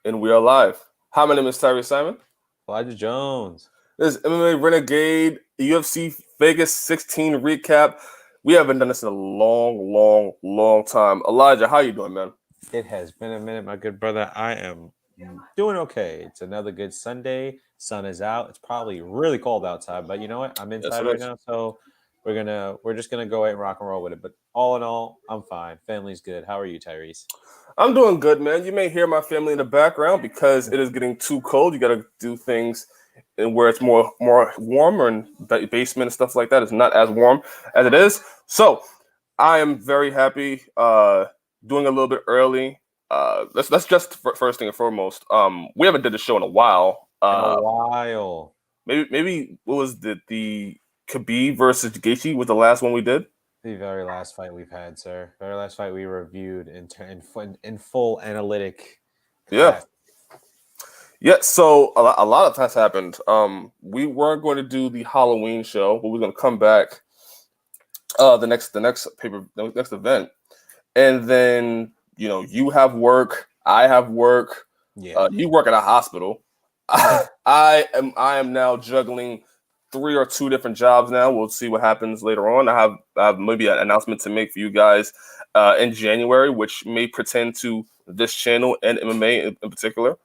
And we are live. Hi, my name is Tyriece Simon. Elijah Jones. This is MMA Renegade UFC Vegas 16 recap. We haven't done this in a long time. Elijah, how you doing, man? It has been a minute, my good brother. I am doing okay. It's another good Sunday. Sun is out. It's probably really cold outside, but you know what? I'm Yes, inside it right is. now, so we're just gonna go ahead and rock and roll with it. But all in all, I'm fine. Family's good. How are you, Tyrese? I'm doing good, man. You may hear my family in the background because it is getting too cold. You got to do things in where it's more warmer and basement and stuff like that. It's not as warm as it is. So I am very happy. Doing a little bit early. Let's just first thing and foremost. We haven't did the show in a while. In a while. Maybe what was the Khabib versus Gaethje was the last one we did. The very last fight we've had, sir. Very last fight we reviewed in full analytic Yeah, capacity. yeah. So a lot has happened. We weren't going to do the Halloween show, but we're going to come back. The next event, and then you have work, I have work. Yeah. You work at a hospital. I am now juggling three or two different jobs now. We'll see what happens later on. I have maybe an announcement to make for you guys in January, which may pertain to this channel and MMA in particular.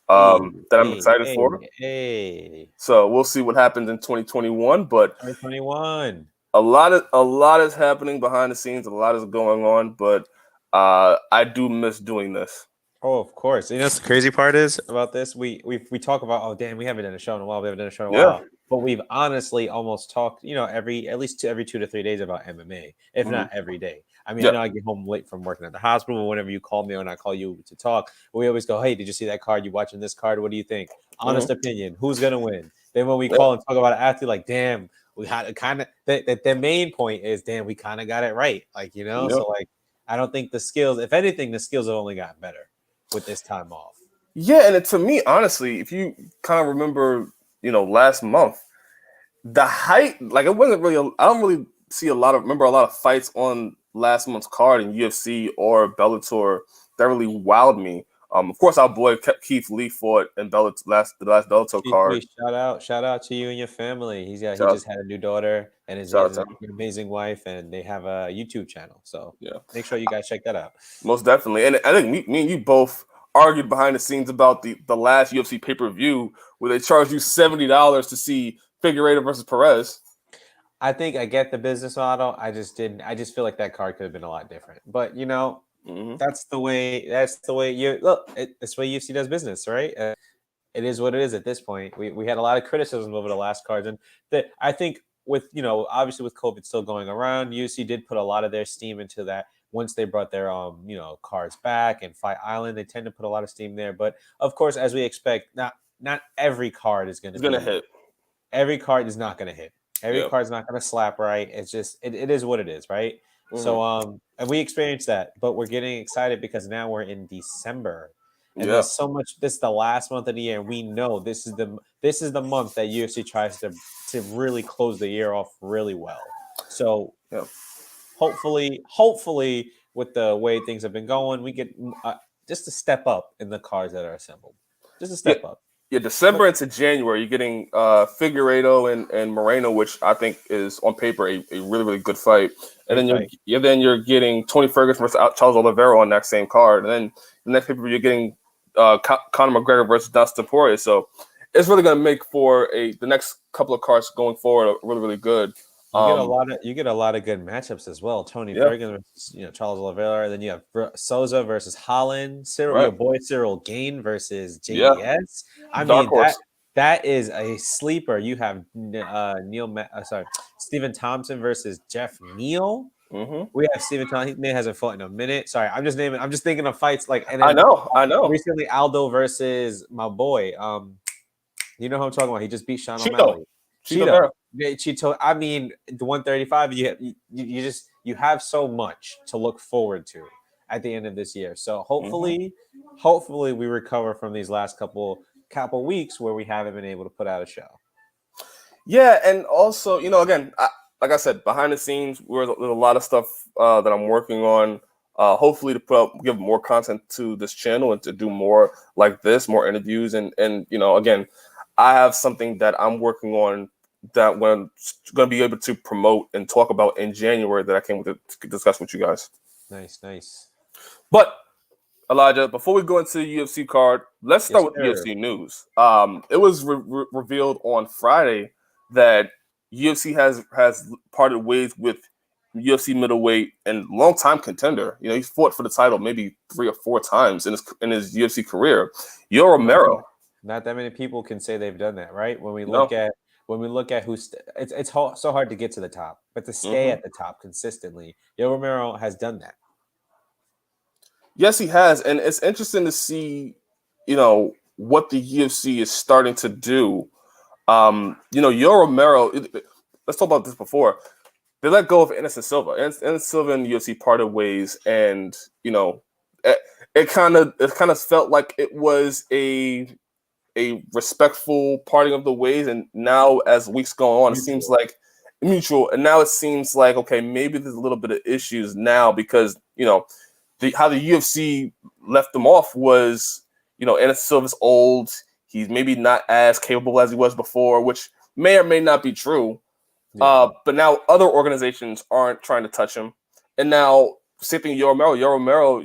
Hey, That I'm hey, excited for. hey, hey. So we'll see what happens in 2021. But 2021. a lot is happening behind the scenes. A lot is going on. But I do miss doing this. Oh, of course. You know what's the crazy part is about this? We talk about, oh damn, we haven't done a show in a while. We haven't done a show in a Yeah. while. But we've honestly almost talked, every 2 to 3 days about MMA, if Mhm. not every day. I mean, I Yeah. know I get home late from working at the hospital, but whenever you call me or I call you to talk, we always go, hey, did you see that card? You watching this card? What do you think? Mhm. Honest opinion. Who's gonna win? Then when we Yeah. call and talk about an athlete, like, damn, we had kind of the main point is, damn, we kind of got it right. Yeah. So like I don't think the skills, if anything, the skills have only gotten better with this time off. Yeah, and to me, honestly, if you kind of remember, last month, the height, like it wasn't really. I don't really see remember a lot of fights on last month's card in UFC or Bellator that really wowed me. Of course, our boy Keith Lee fought in the last Bellator Chief Lee, card. shout out to you and your family. He Shout out, just had a new daughter and he shout out has to an him. amazing wife, and they have a YouTube channel. So Yeah, make sure you guys check that out. most definitely. And I think me and you both argued behind the scenes about the last UFC pay-per-view where they charged you $70 to see Figueiredo versus Perez. I think I get the business model. I just didn't. I just feel like that card could have been a lot different. But Hmm. that's the way. That's the way you look. That's the way UFC does business, right? It is what it is at this point. We had a lot of criticism over the last cards, and that I think with obviously with COVID still going around, UFC did put a lot of their steam into that. Once they brought their cards back and Fight Island, they tend to put a lot of steam there. But of course, as we expect, not every card is going to It's gonna be. hit. Every card is not going to hit. Every Yeah. card's not going to slap right. It's just it is what it is, right? Hmm. So and we experienced that, but we're getting excited because now we're in December and Yeah. there's so much. This is the last month of the year, and we know this is the month that UFC tries to really close the year off really well. So Yeah. hopefully, with the way things have been going, we get just a step up in the cards that are assembled. Just a Yeah. step up. Yeah, December into January, you're getting Figueiredo and Moreno, which I think is on paper a really really good fight. And Great then fight. you're getting Tony Ferguson versus Charles Oliveira on that same card. And then the next paper you're getting Conor McGregor versus Dustin Poirier. So it's really going to make for the next couple of cards going forward really really good. Um, You get a lot of good matchups as well. Tony yeah, Ferguson versus Charles Oliveira. Then you have Souza versus Holland. Cyril, right. your boy Cyril Gain versus Yeah, JDS. I dark mean horse. that is a sleeper. You have Stephen Thompson versus Jeff Neal. Hmm. We have Stephen Thompson. He hasn't fought in a minute. Sorry, I'm just naming. I'm just thinking of fights like, and I then know, I know. recently Aldo versus my boy. You know who I'm talking about. He just beat Sean Cheeto, O'Malley. Cheeto Cheetah. Vera. Yeah, Cheeto. I mean, the 135. You have so much to look forward to at the end of this year. So Hmm. hopefully we recover from these last couple weeks where we haven't been able to put out a show. Yeah, and also, again, like I said, behind the scenes, there's a lot of stuff that I'm working on. hopefully to give more content to this channel and to do more like this, more interviews, and again, I have something that I'm working on that I'm going to be able to promote and talk about in January that I came to discuss with you guys. Nice. But Elijah, before we go into the UFC card, let's Yes, start with sir. UFC news. It was revealed on Friday that UFC has parted ways with UFC middleweight and longtime contender. He's fought for the title maybe 3 or 4 times in his UFC career. Yoel Not, Romero. not that many people can say they've done that, right? When we look No. at who's it's so hard to get to the top, but to stay Mm-hmm. at the top consistently, Yoel Romero has done that. Yes, he has, and it's interesting to see, what the UFC is starting to do. Yoel Romero. Let's talk about this before. They let go of Anderson Silva. Anderson Silva and the UFC parted ways, and it kind of felt like it was a respectful parting of the ways. And now, as weeks go on, it seems Mutual. like mutual. And now it seems like, okay, maybe there's a little bit of issues now because how the UFC left them off was, Anderson Silva's old. He's maybe not as capable as he was before, which may or may not be true. Yeah. But now other organizations aren't trying to touch him. And now, same thing, Yoel Romero. Yoel Romero,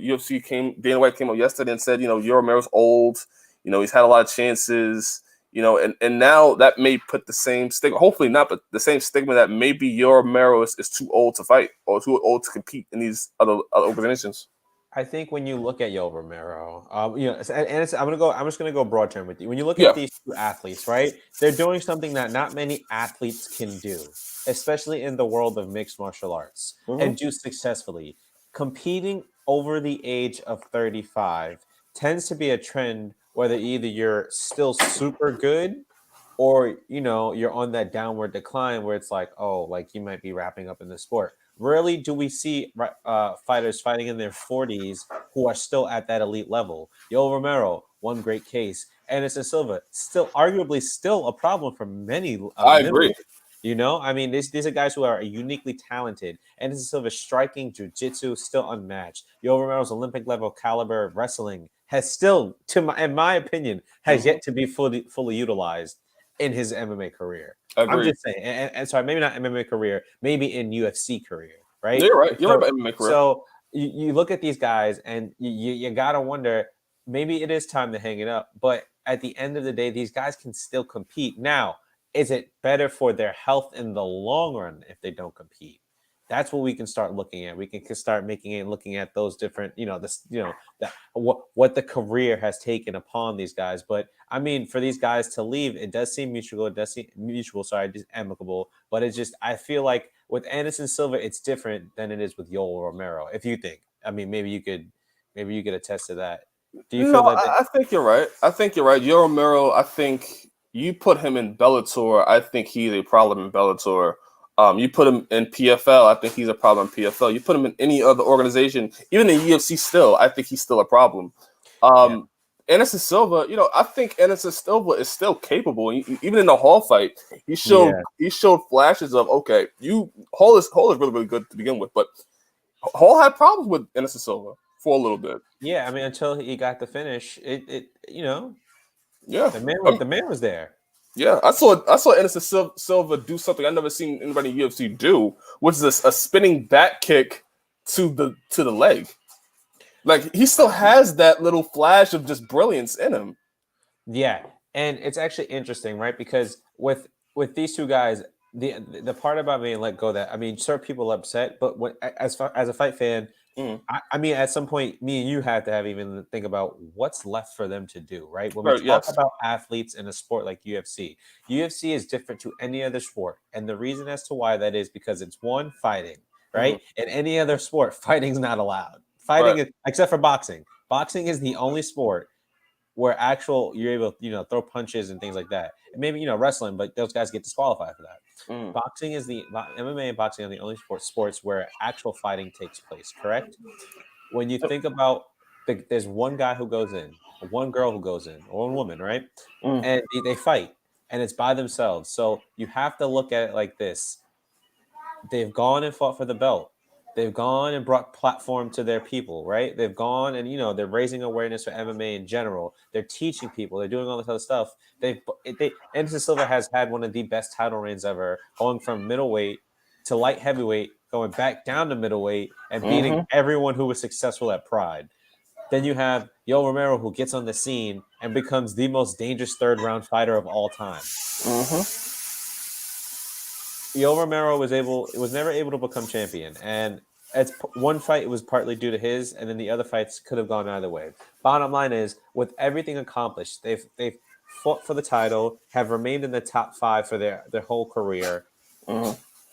Dana White came up yesterday and said, Yoel Romero's old. He's had a lot of chances. And now that may put the same stigma, hopefully not, but the same stigma that maybe Yoel Romero is too old to fight or too old to compete in these other organizations. I think when you look at Yoel Romero, I'm just gonna go broad term with you. When you look Yeah. at these two athletes, right, they're doing something that not many athletes can do, especially in the world of mixed martial arts, Mm-hmm. and do successfully. Competing over the age of 35 tends to be a trend, whether either you're still super good or you're on that downward decline where it's like, oh, like you might be wrapping up in the sport. Rarely do we see fighters fighting in their 40s who are still at that elite level. Yoel Romero, one great case. Anderson Silva, still arguably still a problem for many I agree. middleweight. I mean, these are guys who are uniquely talented. Anderson Silva's striking, jiu-jitsu, still unmatched. Yoel Romero's Olympic level caliber of wrestling has still, in my opinion, has yet to be fully utilized in his MMA career. I'm Agreed. just saying, and sorry, maybe not MMA career, maybe in UFC career, right? You're right. You're right So, about MMA career. so you look at these guys, and you gotta wonder, maybe it is time to hang it up. But at the end of the day, these guys can still compete. Now, is it better for their health in the long run if they don't compete? That's what we can start looking at. We can start making it looking at those different, that what the career has taken upon these guys. But I mean, for these guys to leave, it does seem mutual. It does seem mutual. Sorry, just amicable. But it's just, I feel like with Anderson Silva, it's different than it is with Yoel Romero. If you think, I mean, maybe you could attest to that. Do you feel No, that? I think you're right. I think you're right. Yoel Romero, I think you put him in Bellator. I think he's a problem in Bellator. You put him in PFL. I think he's a problem in PFL. You put him in any other organization, even in UFC, still, I think he's still a problem. Yeah. Anderson Silva, I think Anderson Silva is still capable. Even in the Hall fight, he showed Yeah. he showed flashes of okay. Hall is really really good to begin with, but Hall had problems with Anderson Silva for a little bit. Yeah, I mean, until he got the finish, Yeah, the man was there. yeah. I saw Anderson Silva do something I never seen anybody in UFC do, which is a spinning back kick to the leg. Like he still has that little flash of just brilliance in him. Yeah, and it's actually interesting, right? Because with these two guys, the part about being let go, that I mean, certain people are upset, but as far as a fight fan, Mm. I mean, at some point, me and you have to have even think about what's left for them to do, right? When we Right, talk yes. about athletes in a sport like UFC is different to any other sport, and the reason as to why that is because it's one, fighting, Mhm. right? In any other sport, fighting's not allowed. Right. Fighting is, except for boxing. Boxing is the only sport where you're able to, throw punches and things like that. And maybe, wrestling, but those guys get disqualified for that. Mm. Boxing is MMA and boxing are the only sports where actual fighting takes place, correct? When you think about there's one guy who goes in, one girl who goes in, or one woman, right? Mm. And they fight, and it's by themselves. So you have to look at it like this. They've gone and fought for the belt. They've gone and brought platform to their people, right? They've gone and they're raising awareness for MMA in general. They're teaching people. They're doing all this other stuff. Anderson Silva has had one of the best title reigns ever, going from middleweight to light heavyweight, going back down to middleweight, and beating everyone who was successful at Pride. Then you have Yoel Romero, who gets on the scene and becomes the most dangerous third round fighter of all time. Yoel Romero was never able to become champion, and it's one fight. It was partly due to his, and then the other fights could have gone either way. Bottom line is, with everything accomplished, they've fought for the title, have remained in the top 5 for their whole career,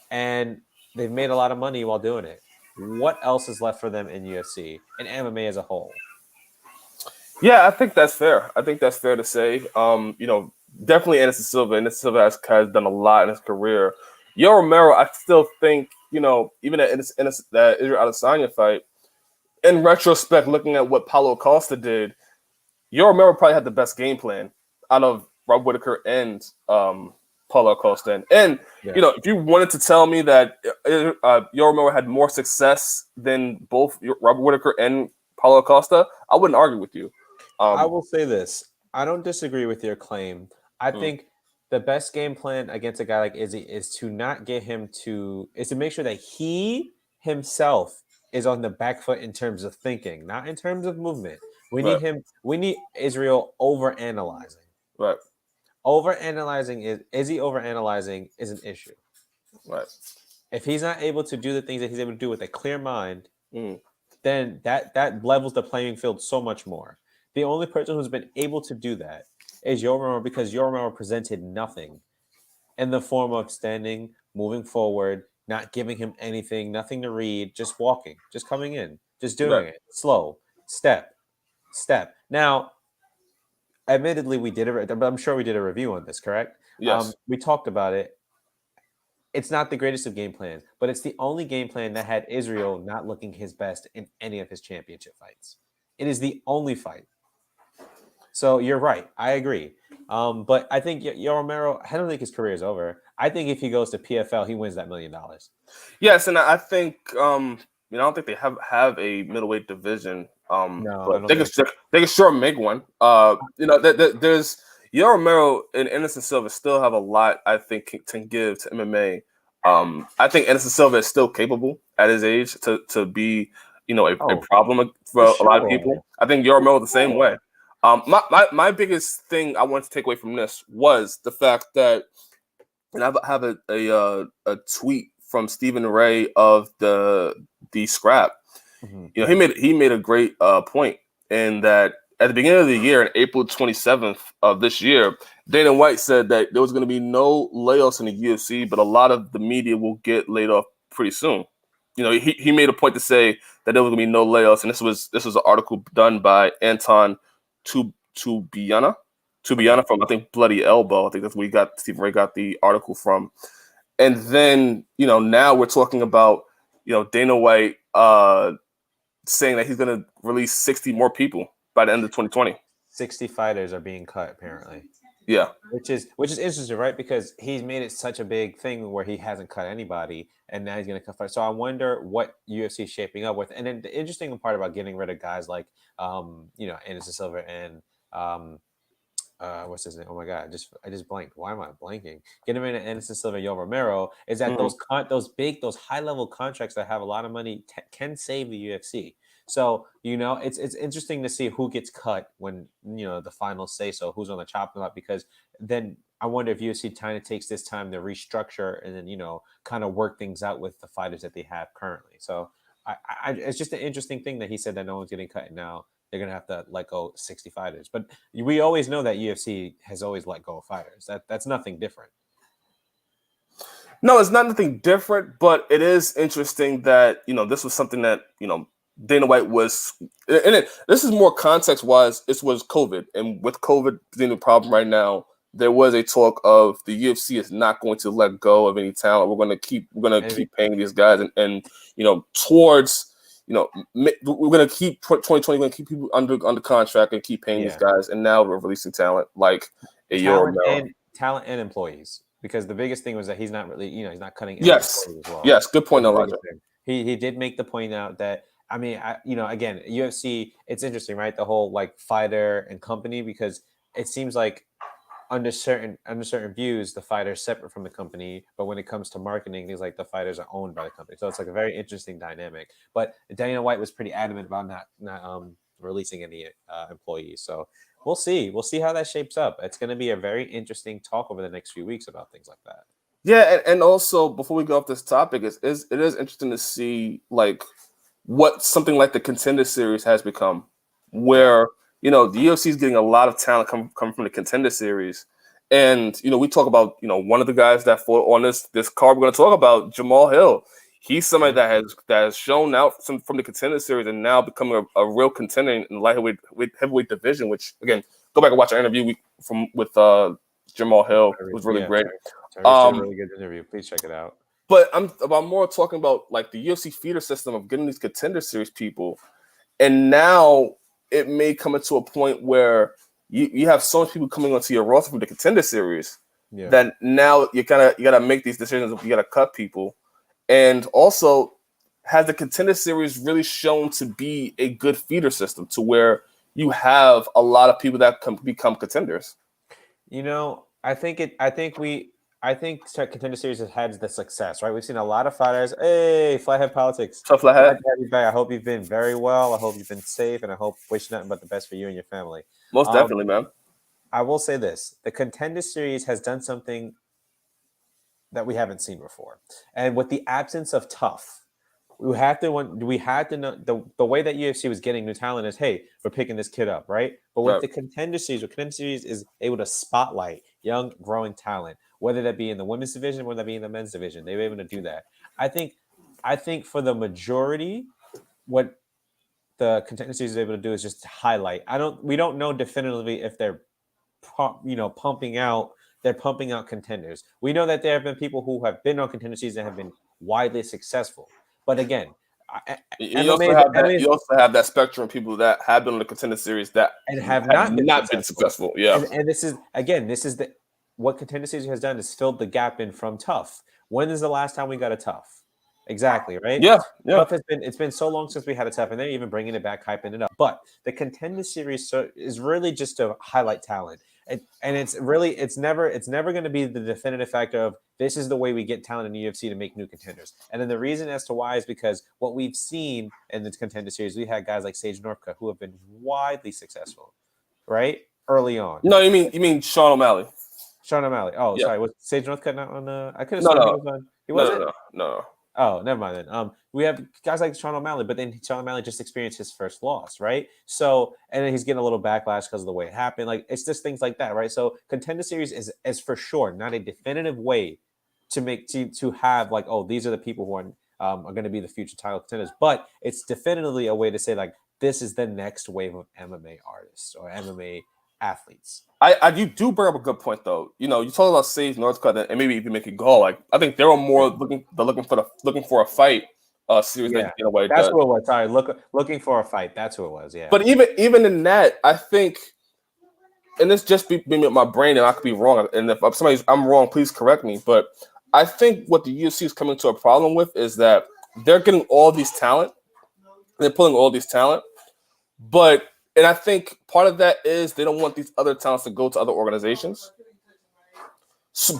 and they've made a lot of money while doing it. What else is left for them in UFC and MMA as a whole? Yeah, I think that's fair. I think that's fair to say. Definitely Anderson Silva. Anderson Silva has done a lot in his career. Yoel Romero, I still think, even that Israel Adesanya fight, in retrospect, looking at what Paulo Costa did, Yoel Romero probably had the best game plan out of Rob Whittaker and Paulo Costa. And if you wanted to tell me that Yoel Romero had more success than both Robert Whittaker and Paulo Costa, I wouldn't argue with you. I will say this. I don't disagree with your claim. I think the best game plan against a guy like Izzy is to not get him is to make sure that he himself is on the back foot in terms of thinking, not in terms of movement. We need Israel overanalyzing. Right. Izzy overanalyzing is an issue. Right. If he's not able to do the things that he's able to do with a clear mind, then that levels the playing field so much more. The only person who's been able to do that is Yoel Romero, because Yoel Romero presented nothing in the form of standing, moving forward, not giving him anything, nothing to read, just walking, just coming in, just doing it, slow, step. Now, admittedly, but I'm sure we did a review on this, correct? Yes. We talked about it. It's not the greatest of game plans, but it's the only game plan that had Israel not looking his best in any of his championship fights. It is the only fight. So you're right. I agree. But I think Yoel Romero, I don't think his career is over. I think if he goes to PFL, he wins that $1 million. Yes, and I think I don't think they have a middleweight division. No, but they can sure make one. There's Yoel Romero and Anderson Silva still have a lot, I think, to give to MMA. I think Anderson Silva is still capable at his age to be a problem for a lot of people. I think Yoel Romero the same way. My biggest thing I want to take away from this was the fact that, and I have a tweet from Stephen Ray of the Scrap. He made a great point in that at the beginning of the year, on April 27th of this year, Dana White said that there was going to be no layoffs in the UFC, but a lot of the media will get laid off pretty soon. He made a point to say that there was going to be no layoffs, and this was an article done by Anton Tubiana from, I think, Bloody Elbow. I think that's where Stephen Ray got the article from. And then, now we're talking about, Dana White saying that he's going to release 60 more people by the end of 2020. 60 fighters are being cut, apparently. Yeah. Which is interesting, right? Because he's made it such a big thing where he hasn't cut anybody, and now he's going to cut fighters. So I wonder what UFC is shaping up with. And then the interesting part about getting rid of guys like, Anderson Silva and what's his name? Oh my God, I just blanked. Why am I blanking? Getting rid of Anderson Silva and Yoel Romero is that those high level contracts that have a lot of money can save the UFC. So, it's interesting to see who gets cut when, the finals say so, who's on the chopping block, because then I wonder if UFC kind of takes this time to restructure and then, kind of work things out with the fighters that they have currently. So it's just an interesting thing that he said that no one's getting cut, and now they're going to have to let go 60 fighters. But we always know that UFC has always let go of fighters. That's nothing different. No, it's not nothing different, but it is interesting that, this was something that, Dana White was, and this is more context-wise, this was COVID. And with COVID being the problem right now, there was a talk of the UFC is not going to let go of any talent. We're going to keep paying these guys, and towards, we're going to keep 2020, we're going to keep people under contract and keep paying these guys. And now we're releasing talent like a talent and employees, because the biggest thing was that he's not really, he's not cutting. Yes. As well. Yes. Good point, Elijah. He did make the point out that I mean, again, UFC. It's interesting, right? The whole like fighter and company because it seems like under certain views, the fighter is separate from the company. But when it comes to marketing, things like the fighters are owned by the company. So it's like a very interesting dynamic. But Dana White was pretty adamant about not releasing any employees. So we'll see. We'll see how that shapes up. It's going to be a very interesting talk over the next few weeks about things like that. Yeah, and also before we go off this topic, it is interesting to see like what something like the Contender Series has become, where the UFC is getting a lot of talent come from the Contender Series, and we talk about one of the guys that fought on this card we're going to talk about, Jamal Hill. He's somebody that has shown out from the Contender Series and now becoming a real contender in the heavyweight division. Which again, go back and watch our interview with Jamal Hill. It was really great. Tyriece did a really good interview. Please check it out. But I'm more talking about like the UFC feeder system of getting these Contender Series people, and now it may come into a point where you have so much people coming onto your roster from the Contender Series that now you gotta make these decisions if you gotta cut people, and also has the Contender Series really shown to be a good feeder system to you have a lot of people that can become contenders. I think Contender Series has had the success, right? We've seen a lot of fighters. Hey, Flathead Politics. Tough Flathead. Glad to have you back. I hope you've been very well. I hope you've been safe, and I hope wish nothing but the best for you and your family. Most definitely, man. I will say this: the Contender Series has done something that we haven't seen before, and with the absence of Tough. We had to know the way that UFC was getting new talent is, hey, we're picking this kid up, right? But with the Contender Series is able to spotlight young, growing talent, whether that be in the women's division, whether that be in the men's division. They were able to do that. I think for the majority, what the Contender Series is able to do is just highlight. We don't know definitively if they're pumping out contenders. We know that there have been people who have been on Contender Series and have been widely successful. But again, you also have that spectrum of people that have been on the Contender Series that have not been successful. Yeah, and this is what Contender Series has done is filled the gap in from Tough. When is the last time we got a Tough? Exactly, right? Yeah. Tough it's been so long since we had a Tough, and they're even bringing it back, hyping it up. But the Contender Series is really just to highlight talent. And it's never going to be the definitive factor of this is the way we get talent in the UFC to make new contenders. And then the reason as to why is because what we've seen in the Contender Series, we had guys like Sage Northcutt who have been widely successful, right? Early on. No, you mean Sean O'Malley. Sean O'Malley. Oh, sorry. Was Sage Northcutt not on the? I could have sworn he was on. He wasn't. No. Oh, never mind then. We have guys like Sean O'Malley, but then Sean O'Malley just experienced his first loss, right? So, and then he's getting a little backlash because of the way it happened. Like, it's just things like that, right? So, Contender Series is for sure not a definitive way to have like, oh, these are the people who are going to be the future title contenders, but it's definitively a way to say like, this is the next wave of MMA artists or MMA athletes. You do bring up a good point though. You talk about Sage Northcutt and maybe even make it go. Like I think they were more looking for a fight series in a way. That's what it was. Sorry, looking for a fight. That's who it was. Yeah. But even in that, I think, and this just be my brain, and I could be wrong. And if I'm wrong, please correct me. But I think what the UFC is coming to a problem with is that they're getting all these talent, they're pulling all these talent, and I think part of that is they don't want these other talents to go to other organizations.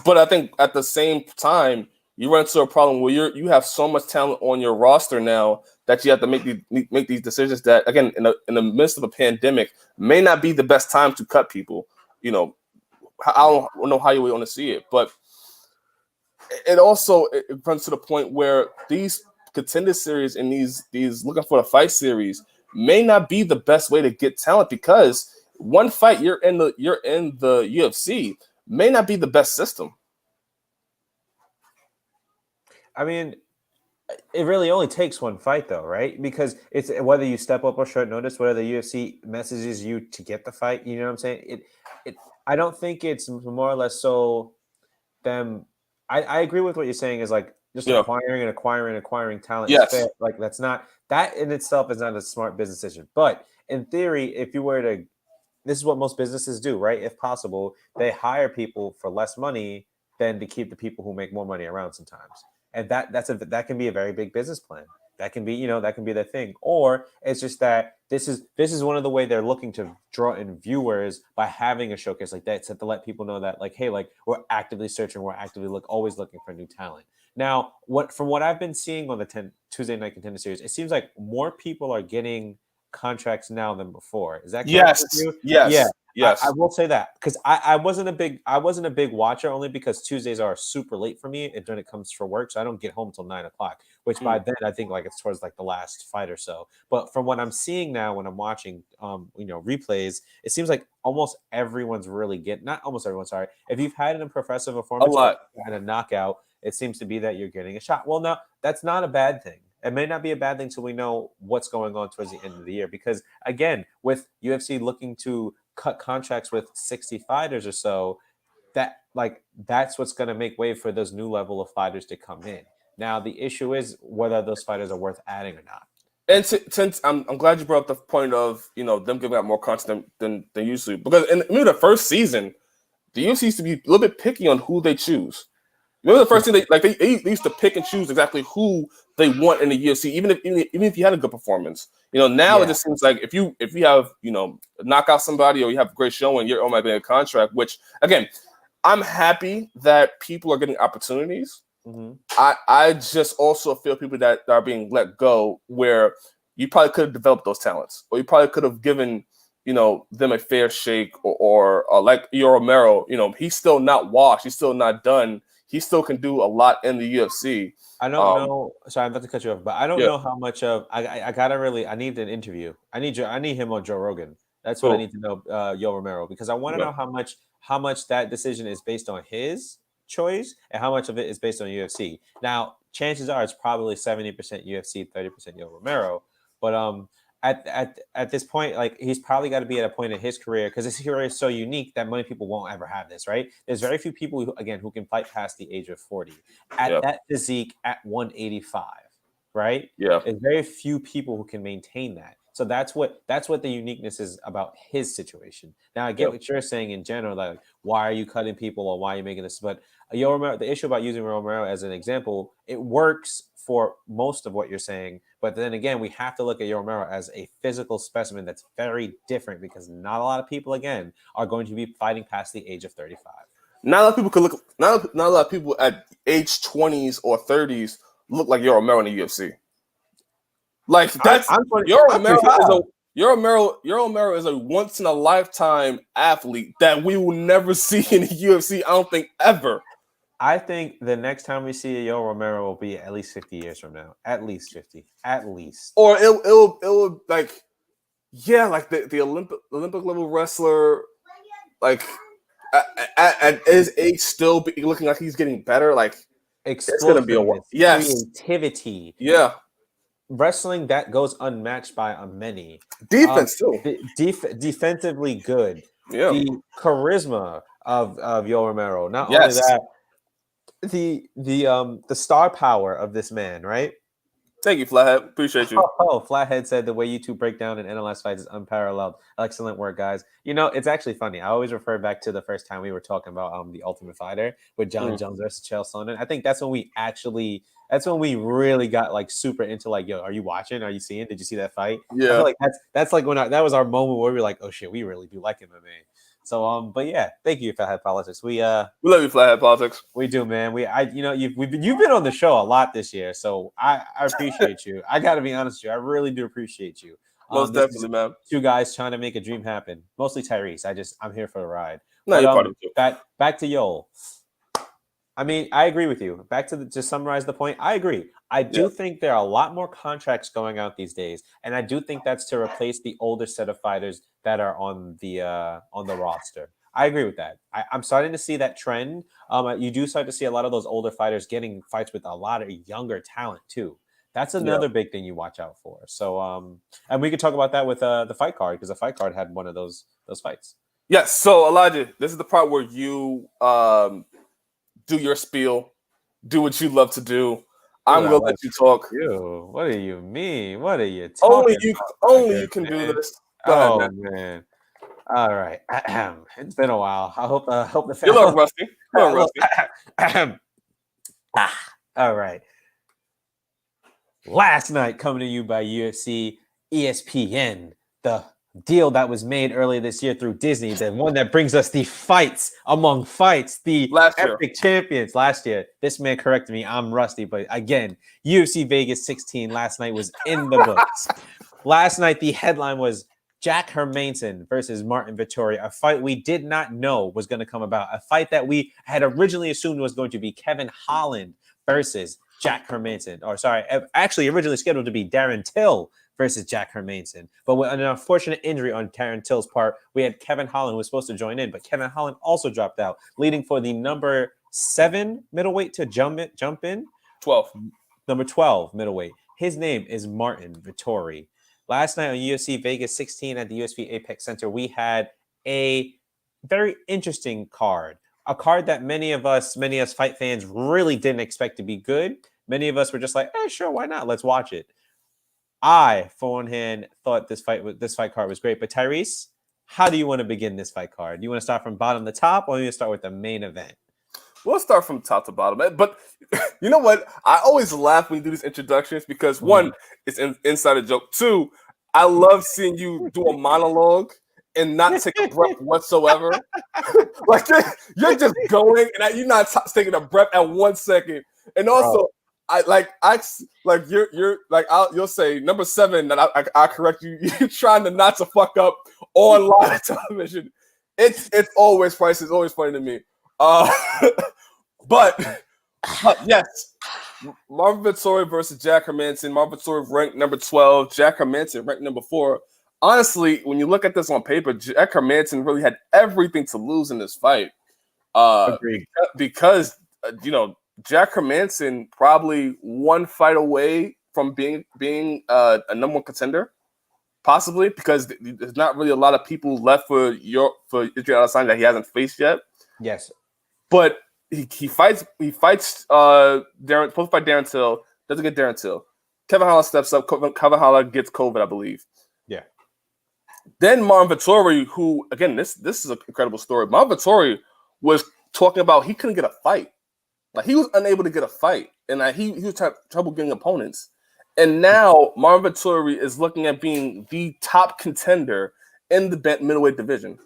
But I think at the same time, you run into a problem where you have so much talent on your roster now that you have to make these decisions that, again, in the midst of a pandemic, may not be the best time to cut people. I don't know how you would want to see it, but it also runs to the point where these Contender Series and these looking for the fight series may not be the best way to get talent, because one fight you're in the UFC may not be the best system. I mean, it really only takes one fight though, right? Because it's whether you step up or short notice, whether the UFC messages you to get the fight, you know what I'm saying? I don't think it's more or less so them. I agree with what you're saying is like just acquiring talent. Yes. Is fair. Like that in itself is not a smart business decision. But in theory, if you were to, this is what most businesses do, right? If possible, they hire people for less money than to keep the people who make more money around sometimes. and that can be a very big business plan. That can be, that can be the thing. Or it's just that this is one of the way they're looking to draw in viewers by having a showcase like that, to let people know that, like, hey, like, we're actively searching, we're actively always looking for new talent. Now, from what I've been seeing on the Tuesday Night Contender Series, it seems like more people are getting contracts now than before. Is that correct with you? Yeah. I will say that, because I wasn't a big watcher, only because Tuesdays are super late for me when it comes for work, so I don't get home till 9:00, which by then I think like it's towards like the last fight or so. But from what I'm seeing now when I'm watching replays, it seems like almost everyone's really not almost everyone, sorry. If you've had an impressive performance or had a knockout, it seems to be that you're getting a shot. Well, no, that's not a bad thing. It may not be a bad thing till we know what's going on towards the end of the year, because again, with UFC looking to cut contracts with 60 fighters or so, that's what's going to make way for those new level of fighters to come in. Now, the issue is whether those fighters are worth adding or not. And since I'm glad you brought up the point of them giving out more content than usually, because in the first season, the UFC used to be a little bit picky on who they choose. Remember the first thing they used to pick and choose exactly who they want in the UFC, even if you had a good performance. Now it just seems like if you have knock out somebody or you have a great showing, you're on my big contract. Which again, I'm happy that people are getting opportunities. Mm-hmm. I just also feel people that are being let go where you probably could have developed those talents, or you probably could have given them a fair shake, or like Yoel Romero. He's still not washed. He's still not done. He still can do a lot in the UFC. I don't know. Sorry, I'm about to cut you off, but I don't know how much of I need an interview. I need him on Joe Rogan. That's what I need to know, Yoel Romero, because I want to know how much that decision is based on his choice and how much of it is based on UFC. Now, chances are it's probably 70% UFC, 30% Yoel Romero. But at this point, like, he's probably got to be at a point in his career, because his career is so unique that many people won't ever have this, right? There's very few people who can fight past the age of 40 at that physique at 185, right? Yeah. There's very few people who can maintain that. So that's what the uniqueness is about his situation. Now, I get what you're saying in general, like, why are you cutting people or why are you making this? But Yoel Romero, the issue about using Romero as an example, it works for most of what you're saying. But then again, we have to look at Yoel Romero as a physical specimen that's very different, because not a lot of people, again, are going to be fighting past the age of 35. Not a lot of people could look. Not a lot of people at age 20s or 30s look like Yoel Romero in the UFC. Like, that's Yoel Romero is a once in a lifetime athlete that we will never see in the UFC. I don't think ever. I think the next time we see a Yoel Romero will be at least 50 years from now. At least 50. At least. Or it will like the Olympic level wrestler, like at his age still looking like he's getting better. Like, it's gonna be a creativity. Yeah. Wrestling that goes unmatched by many. Defense too. Defensively good. Yeah. The charisma of Yoel Romero. Not only that, the star power of this man, right? Thank you, Flathead. Appreciate you. Oh, Flathead said the way you two break down and analyze fights is unparalleled. Excellent work, guys. It's actually funny. I always refer back to the first time we were talking about the Ultimate Fighter with John Jones versus Chael Sonnen. I think that's when we really got like super into like, yo, are you watching? Are you seeing? Did you see that fight? Yeah. I feel like that's like when that was our moment where we were like, oh shit, we really do like MMA. So but yeah, thank you, Flathead Politics. We love you, Flathead Politics. We do, man. You've been on the show a lot this year, so I appreciate you. I got to be honest with you, I really do appreciate you. Most definitely, man. Two guys trying to make a dream happen. Mostly Tyriece. I'm here for the ride. No, you're part of it. Back to Yoel. I mean, I agree with you. To summarize the point, I agree. I do think there are a lot more contracts going out these days, and I do think that's to replace the older set of fighters that are on the roster. I agree with that. I'm starting to see that trend. You do start to see a lot of those older fighters getting fights with a lot of younger talent too. That's another big thing you watch out for. So, and we could talk about that with the fight card, because the fight card had one of those fights. Yes. So, Elijah, this is the part where you do your spiel, do what you love to do. I'm gonna let you talk. What do you mean? What are you talking about? Only you can do this. Go ahead, man. All right. It's been a while. I hope the You're a little rusty. All right. Last night, coming to you by UFC ESPN, the deal that was made earlier this year through Disney, the one that brings us the fights among fights, the Last year. epic champions. Last year, this man corrected me. I'm rusty, but again, UFC Vegas 16 last night was in the books. Last night, the headline was Jack Hermansson versus Marvin Vettori, a fight we did not know was going to come about, a fight that we had originally assumed was going to be Kevin Holland versus Jack Hermansson, or sorry, actually originally scheduled to be Darren Till versus Jack Hermansson. But with an unfortunate injury on Darren Till's part, we had Kevin Holland, who was supposed to join in, but Kevin Holland also dropped out, leading for the number 7 middleweight to jump in. 12. Number 12 middleweight. His name is Marvin Vettori. Last night on UFC Vegas 16 at the UFC Apex Center, we had a very interesting card. A card that many of us fight fans really didn't expect to be good. Many of us were just like, sure, why not? Let's watch it. I, for one hand, thought this fight card was great. But Tyriece, how do you want to begin this fight card? Do you want to start from bottom to top, or do you want to start with the main event? We'll start from top to bottom. But you know what? I always laugh when you do these introductions because, one, it's an insider joke. Two, I love seeing you do a monologue and not take a breath whatsoever. Like you're just going and you're not taking a breath at 1 second. And also, you'll say number 7 that I correct you. You're trying to not to fuck up on live television. It's always priceless. It's always funny to me. But yes, Marvin Vettori versus Jack Hermansson. Marvin Vettori ranked number 12. Jack Hermansson ranked number 4. Honestly, when you look at this on paper, Jack Hermansson really had everything to lose in this fight. Agreed. Because Jack Hermansson probably one fight away from being a number 1 contender, possibly because there's not really a lot of people left for Israel Adesanya that he hasn't faced yet. Yes, but he fights. Darren, supposed to fight Darren Till, doesn't get Darren Till. Kevin Holland steps up. Kevin Holland gets COVID, I believe. Yeah. Then Marvin Vettori, who again, this is an incredible story. Marvin Vettori was talking about he couldn't get a fight. Like he was unable to get a fight, and he was having trouble getting opponents. And now Marvin Vettori is looking at being the top contender in the middleweight division.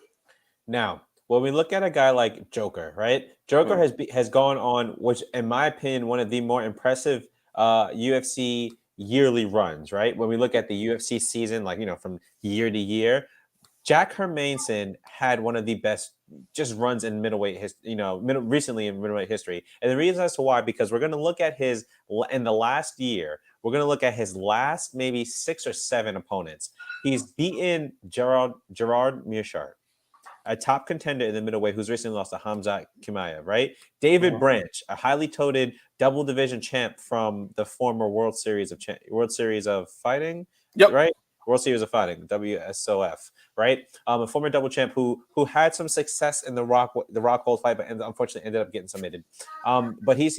Now, when we look at a guy like Joker, right? Joker has gone on, which in my opinion, one of the more impressive UFC yearly runs, right? When we look at the UFC season, from year to year, Jack Hermansson had one of the best just runs in middleweight recently in middleweight history. And the reason as to why, because we're going to look at in the last year, we're going to look at his last maybe 6 or 7 opponents. He's beaten Gerard Meerschaert, a top contender in the middleweight who's recently lost to Hamzat Chimaev, right? David Branch, a highly touted double division champ from the former World Series of Fighting, right? World Series of Fighting, WSOF, right? A former double champ who had some success in the Rockhold fight, but unfortunately ended up getting submitted. But he's,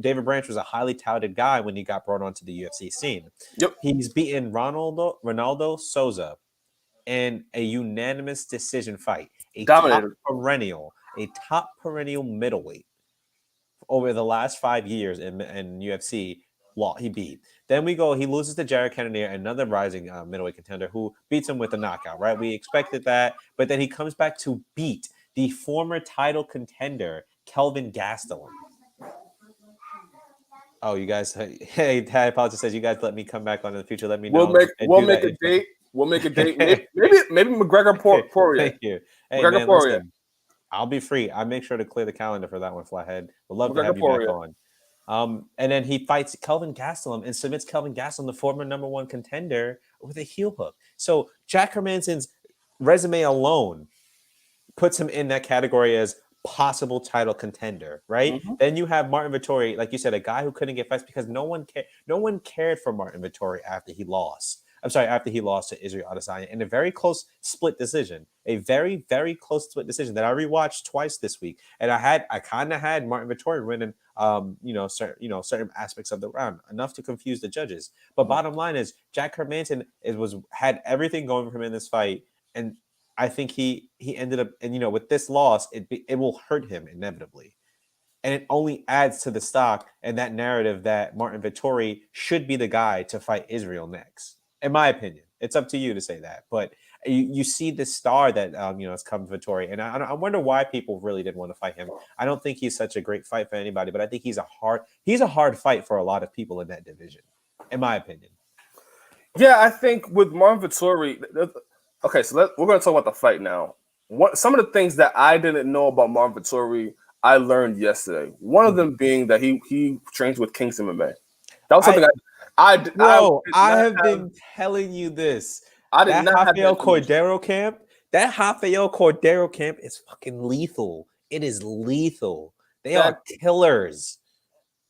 David Branch was a highly touted guy when he got brought onto the UFC scene. Yep. He's beaten Ronaldo Souza in a unanimous decision fight. A top perennial middleweight over the last 5 years in UFC. He beat. Then he loses to Jared Cannonier, another rising middleweight contender who beats him with a knockout, right? We expected that, but then he comes back to beat the former title contender, Kelvin Gastelum. Oh, you guys, hey, Ty Apologist says you guys let me come back on in the future. Let me know. We'll make a date. We'll make a date. Maybe McGregor Poirier. Thank you. Hey, man, listen, I'll be free. I make sure to clear the calendar for that one, Flathead. Would love to have you back on. And then he fights Kelvin Gastelum and submits Kelvin Gastelum, the former number 1 contender, with a heel hook. So Jack Hermansson's resume alone puts him in that category as possible title contender, right? Mm-hmm. Then you have Marvin Vettori, like you said, a guy who couldn't get fights because no one cared for Marvin Vettori after he lost to Israel Adesanya in a very close split decision, a very, very close split decision that I rewatched twice this week. And I kind of had Marvin Vettori winning, certain aspects of the round, enough to confuse the judges. But bottom line is Jack Hermansson had everything going for him in this fight. And I think he ended up, and with this loss, it will hurt him inevitably. And it only adds to the stock and that narrative that Marvin Vettori should be the guy to fight Israel next. In my opinion, it's up to you to say that. But you see the star that has come Vettori, and I wonder why people really didn't want to fight him. I don't think he's such a great fight for anybody, but I think he's a hard fight for a lot of people in that division, in my opinion. Yeah, I think with Marvin Vettori, okay, so we're going to talk about the fight now. Some of the things that I didn't know about Marvin Vettori, I learned yesterday. One of them being that he trains with Kings MMA. That was something I have been telling you this. I did not have Rafael Cordero camp. That Rafael Cordero camp is fucking lethal. It is lethal. They are killers.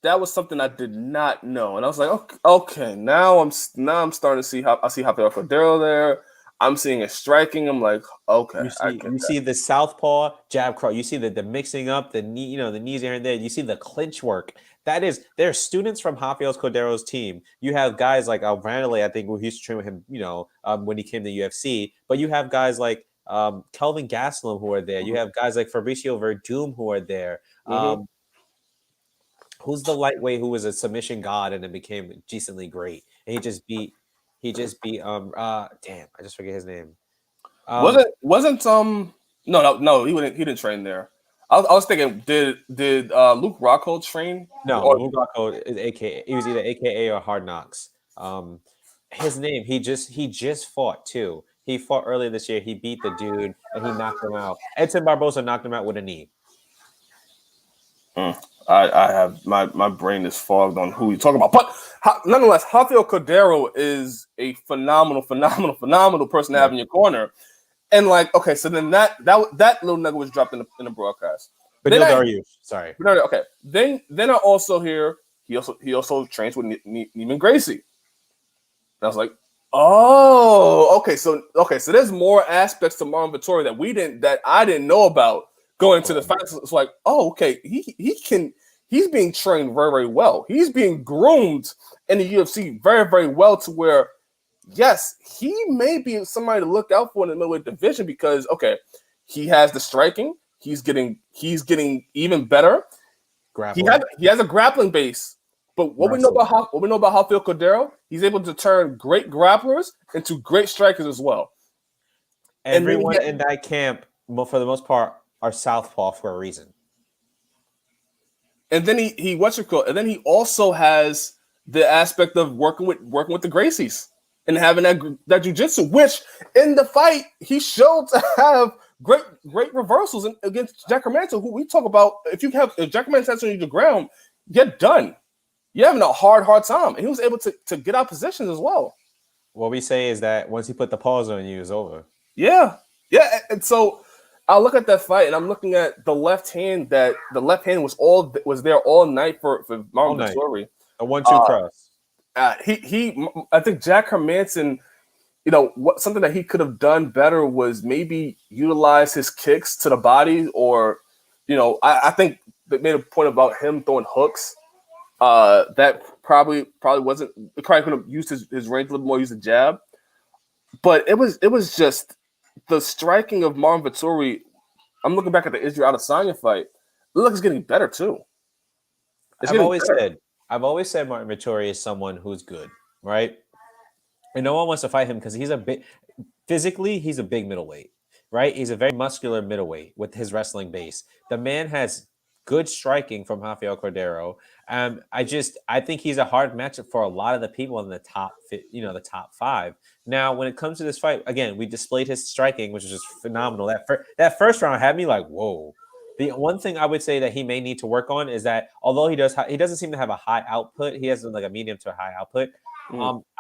That was something I did not know, and I was like, okay, now I'm starting to see how I see Rafael Cordero there. I'm seeing it striking. I'm like, okay. You see the southpaw jab cross. You see the mixing up the knee, the knees here and there. You see the clinch work. They're students from Rafael Cordero's team. You have guys like Randall, I think, who used to train with him, when he came to UFC. But you have guys like Kelvin Gastelum who are there. You have guys like Fabricio Verdum who are there. Who's the lightweight who was a submission god and then became decently great? And he just beat damn, I just forget his name. No, he didn't train there. I was thinking, did Luke Rockhold train? No, Luke Rockhold is AKA. He was either AKA or Hard Knocks. His name, he just fought too. He fought earlier this year. He beat the dude and he knocked him out. Edson Barbosa knocked him out with a knee. I have my brain is fogged on who you're talking about, but nonetheless, Rafael Cordero is a phenomenal person to have in your corner. And like, okay, so then that little nugget was dropped in the broadcast. Sorry. Okay. Then I also hear he also trains with Neiman Gracie. And I was like, oh, okay. So there's more aspects to Marvin Vettori that I didn't know about going to the fight. It's like, oh, okay, he's being trained very, very well. He's being groomed in the UFC very, very well to where, yes, he may be somebody to look out for in the middleweight division because, okay, he has the striking. He's getting even better. Grappling. He has a grappling base. But what we know about Rafael Cordero, he's able to turn great grapplers into great strikers as well. Everyone in that camp, for the most part, are southpaw for a reason. And then and then he also has the aspect of working with the Gracies and having that jiu-jitsu, which in the fight he showed to have great reversals against Jack Hermansson, who we talk about. If Jack Hermansson on you the ground, you're done. You're having a hard time. And he was able to get out positions as well. What we say is that once he put the pause on you, it's over. Yeah. And so I look at that fight and I'm looking at the left hand. That the left hand was there all night for Marvin Vettori. A 1-2 cross. I think Jack Hermansson, something that he could have done better was maybe utilize his kicks to the body, or I think they made a point about him throwing hooks. That probably wasn't. He probably could have used his range a little more, use a jab. But it was just the striking of Marvin Vettori. I'm looking back at the Israel Adesanya fight. It looks getting better too. I've always said Marvin Vettori is someone who's good, right? And no one wants to fight him because he's physically he's a big middleweight, right? He's a very muscular middleweight with his wrestling base. The man has good striking from Rafael Cordero. I think he's a hard matchup for a lot of the people in the top, the top 5. Now, when it comes to this fight, again, we displayed his striking, which is just phenomenal. That first round had me like, whoa. The one thing I would say that he may need to work on is that although he doesn't seem to have a high output, he has like a medium to a high output.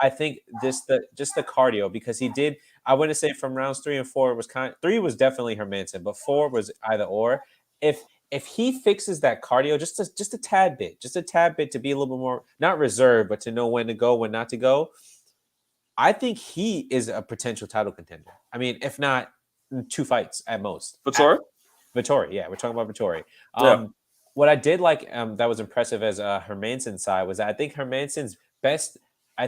I think just the cardio, because he did. I wouldn't say from rounds 3 and 4 was 3 was definitely Hermansson, but 4 was either or. If he fixes that cardio just a tad bit to be a little bit more not reserved, but to know when to go, when not to go, I think he is a potential title contender. I mean, if not 2 fights at most. Vettori, yeah, we're talking about Vettori. What I did like that was impressive as Hermansson's side was that I think Hermansson's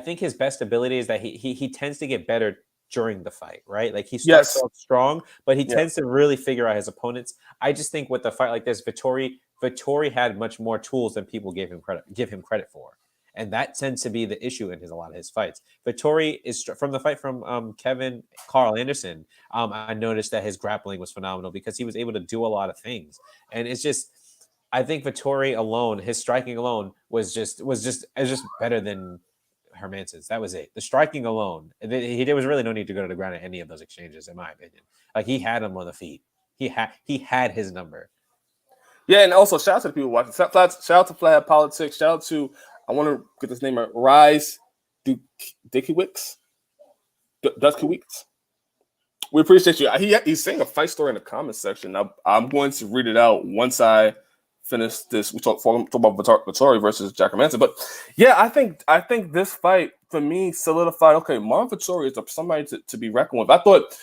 his best ability is that he tends to get better during the fight, right? Like he starts off strong, but he tends to really figure out his opponents. I just think with a fight like this, Vettori Vettori had much more tools than people give him credit for. And that tends to be the issue in a lot of his fights. Vettori is from the fight from Kevin Carl Anderson. I noticed that his grappling was phenomenal because he was able to do a lot of things. And it's just, I think Vettori alone, his striking alone was just better than Hermansson's. That was it. The striking alone, there was really no need to go to the ground in any of those exchanges, in my opinion. Like he had him on the feet. He had his number. Yeah, and also shout out to the people watching. Shout out to Flathead Politics. Shout out to, I want to get this name right, Rise Dickiewicz. Dutkiewicz. We appreciate you. He's saying a fight story in the comments section. I'm going to read it out once I finish this. We talk about Vettori versus Jack Hermansson. But yeah, I think this fight for me solidified. Okay, Marvin Vettori is somebody to be reckoned with. I thought,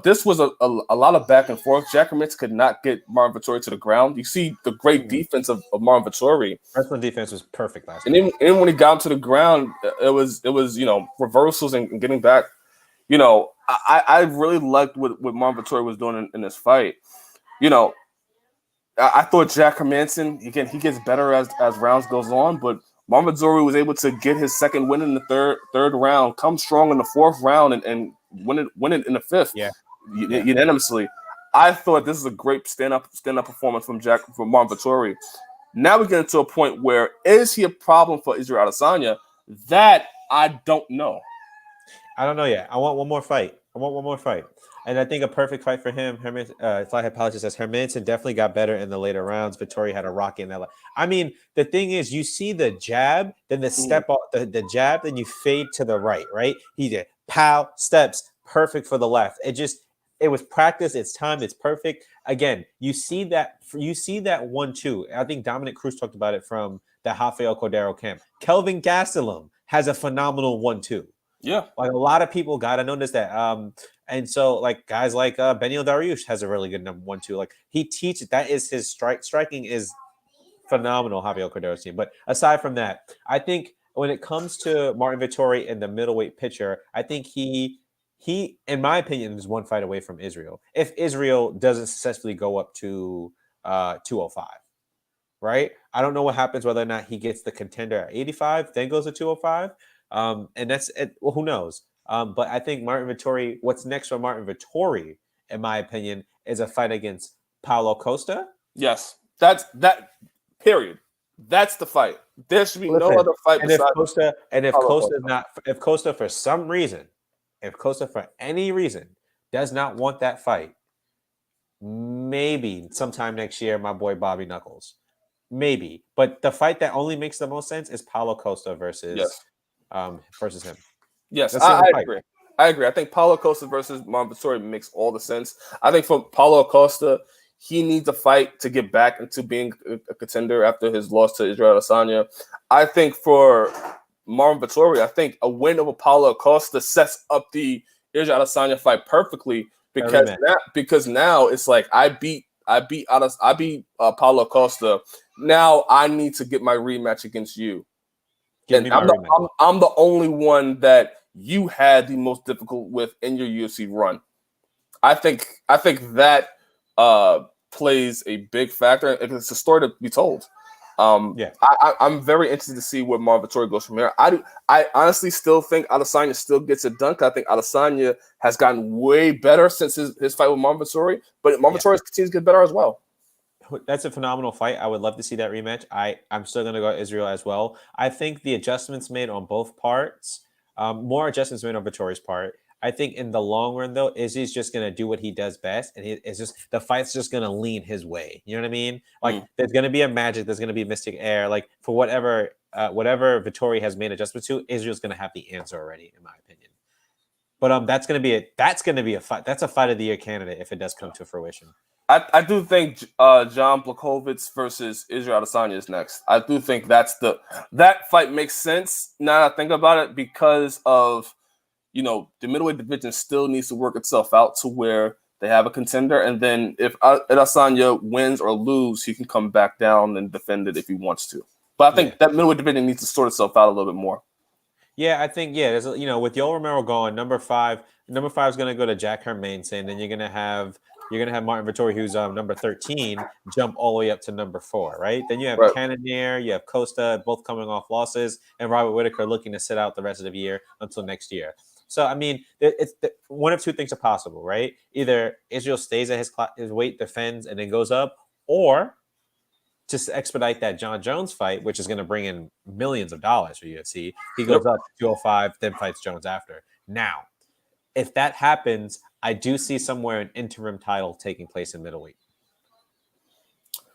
this was a lot of back and forth. Jack Hermansson could not get Marvin Vettori to the ground. You see the great defense of Marvin Vettori. Wrestling defense was perfect last time. And then when he got him to the ground, it was reversals and getting back. I really liked what Marvin Vettori was doing in this fight. I thought Jack Hermansson, again, he gets better as rounds goes on, but Marvin Vettori was able to get his second win in the third round, come strong in the fourth round, and win it in the fifth. Unanimously. I thought this is a great stand-up performance from Marvin Vettori. Now we get into a point where, is he a problem for Israel Adesanya? That I don't know. I don't know yet. I want one more fight. And I think a perfect fight for him, Flathead Politics says Hermansson definitely got better in the later rounds. Vettori had a rocket in that. I mean, the thing is, you see the jab, then the step off, the jab, then you fade to the right? He did pow, steps, perfect for the left. It was practice. It's time. It's perfect. Again, you see that 1-2. I think Dominic Cruz talked about it from the Rafael Cordero camp. Kelvin Gastelum has a phenomenal 1-2. Yeah, like a lot of people got to notice that. And so like guys like Benio Dariush has a really good number 1-2. Like he teaches, that is his striking is phenomenal. Javier Cordero's team. But aside from that, I think when it comes to Marvin Vettori in the middleweight pitcher, I think he, in my opinion, is one fight away from Israel. If Israel doesn't successfully go up to 205, right? I don't know what happens, whether or not he gets the contender at 85, then goes to 205. And that's it. Well, who knows? But I think Marvin Vettori, what's next for Marvin Vettori, in my opinion, is a fight against Paulo Costa. Yes, that's that. Period. That's the fight. There should be no other fight. And if Costa for some reason, if Costa for any reason does not want that fight, maybe sometime next year, my boy Bobby Knuckles, maybe. But the fight that only makes the most sense is Paulo Costa versus him. Yes, I agree. I agree. I think Paulo Costa versus Marvin Vettori makes all the sense. I think for Paulo Costa, he needs a fight to get back into being a contender after his loss to Israel Adesanya. I think for Marvin Vettori, I think a win over Paulo Costa sets up the Israel Adesanya fight perfectly because now it's like I beat Paulo Costa. Now I need to get my rematch against you. And I'm the only one that you had the most difficult with in your UFC run. I think that plays a big factor. It's a story to be told. I'm very interested to see where Marvin Vettori goes from here. I honestly still think Adesanya still gets it done. I think Adesanya has gotten way better since his fight with Marvin Vettori, but Marvin Vettori continues to get better as well. That's a phenomenal fight. I would love to see that rematch. I'm still going to go Israel as well. I think the adjustments made on both parts, more adjustments made on Vettori's part. I think in the long run, though, Izzy's just going to do what he does best. And it's just the fight's just going to lean his way. You know what I mean? Like there's going to be a magic. There's going to be mystic air. Like for whatever Vettori has made adjustments to, Israel's going to have the answer already, in my opinion. But that's going to be a fight. That's a fight of the year candidate if it does come to fruition. I do think John Blachowicz versus Israel Adesanya is next. I do think that fight makes sense now that I think about it because of, the middleweight division still needs to work itself out to where they have a contender. And then if Adesanya wins or loses, he can come back down and defend it if he wants to. But I think that middleweight division needs to sort itself out a little bit more. Yeah, I think, there's, with Yoel Romero going, number five is going to go to Jack Hermansson. Then you're going to have you're gonna have Martin Vettori, who's number 13, jump all the way up to number 4, right? Then you have Right. Cannonier, you have Costa, both coming off losses, and Robert Whitaker looking to sit out the rest of the year until next year. So I mean, it's one of two things are possible, right? Either Israel stays at his weight, defends, and then goes up, or just expedite that John Jones fight, which is going to bring in millions of dollars for UFC. He goes up to 205, then fights Jones after. Now, if that happens, I do see somewhere an interim title taking place in middleweight.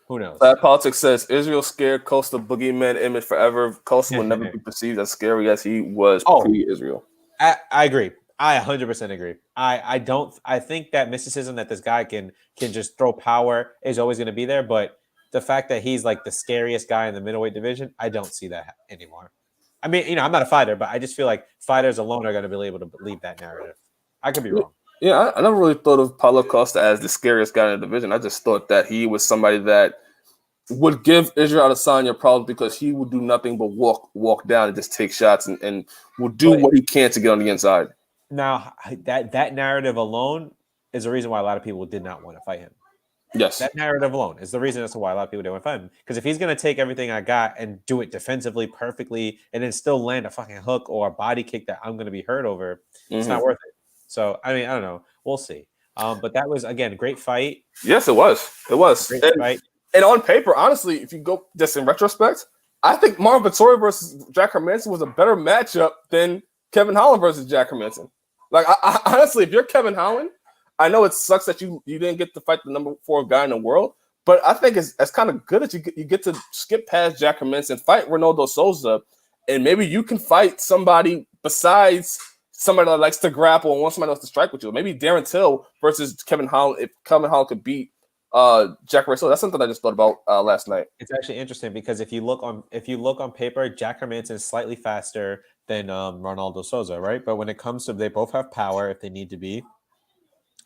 Who knows? That politics says Israel scared Costa boogeyman image forever. Costa will never be perceived as scary as he was pre-Israel. I agree. I 100% agree. I think that mysticism that this guy can just throw power is always going to be there, but the fact that he's like the scariest guy in the middleweight division, I don't see that anymore. I mean, I'm not a fighter, but I just feel like fighters alone are going to be able to believe that narrative. I could be wrong. Yeah, I never really thought of Paulo Costa as the scariest guy in the division. I just thought that he was somebody that would give Israel Adesanya problems because he would do nothing but walk down and just take shots and will do what he can to get on the inside. Now, that narrative alone is the reason why a lot of people did not want to fight him. Yes. That narrative alone is the reason as to why a lot of people didn't want to fight him. Because if he's going to take everything I got and do it defensively perfectly and then still land a fucking hook or a body kick that I'm going to be hurt over, it's not worth it. So, I mean, I don't know. We'll see. But that was, again, a great fight. Yes, it was. It was. Great fight. And on paper, honestly, if you go just in retrospect, I think Marvin Vettori versus Jack Hermansson was a better matchup than Kevin Holland versus Jack Hermansson. Like, I honestly, if you're Kevin Holland, I know it sucks that you didn't get to fight the number 4 guy in the world, but I think it's kind of good that you get to skip past Jack Hermansson, fight Ronaldo Souza, and maybe you can fight somebody besides somebody that likes to grapple and wants somebody else to strike with you. Maybe Darren Till versus Kevin Holland, if Kevin Holland could beat Jack Hermansson. That's something I just thought about last night. It's actually interesting because if you look on paper, Jack Hermansson is slightly faster than Ronaldo Souza, right? But when it comes to, they both have power if they need to be.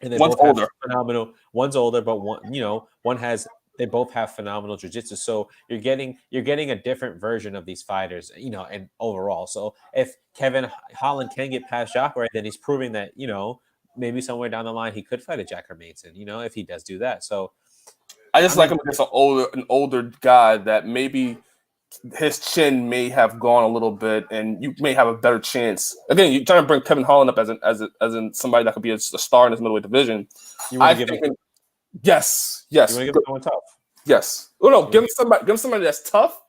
And one's older. Phenomenal. One's older, but they both have phenomenal jiu-jitsu. So you're getting a different version of these fighters, and overall. So if Kevin Holland can get past Jacare, then he's proving that, maybe somewhere down the line he could fight a Jack Hermansson, if he does do that. So I like him against an older guy that maybe his chin may have gone a little bit, and you may have a better chance. Again, you're trying to bring Kevin Holland up as in somebody that could be a star in this middleweight division. You want to give him? Yes. You want to give him someone tough? Yes. Oh no, give him somebody that's tough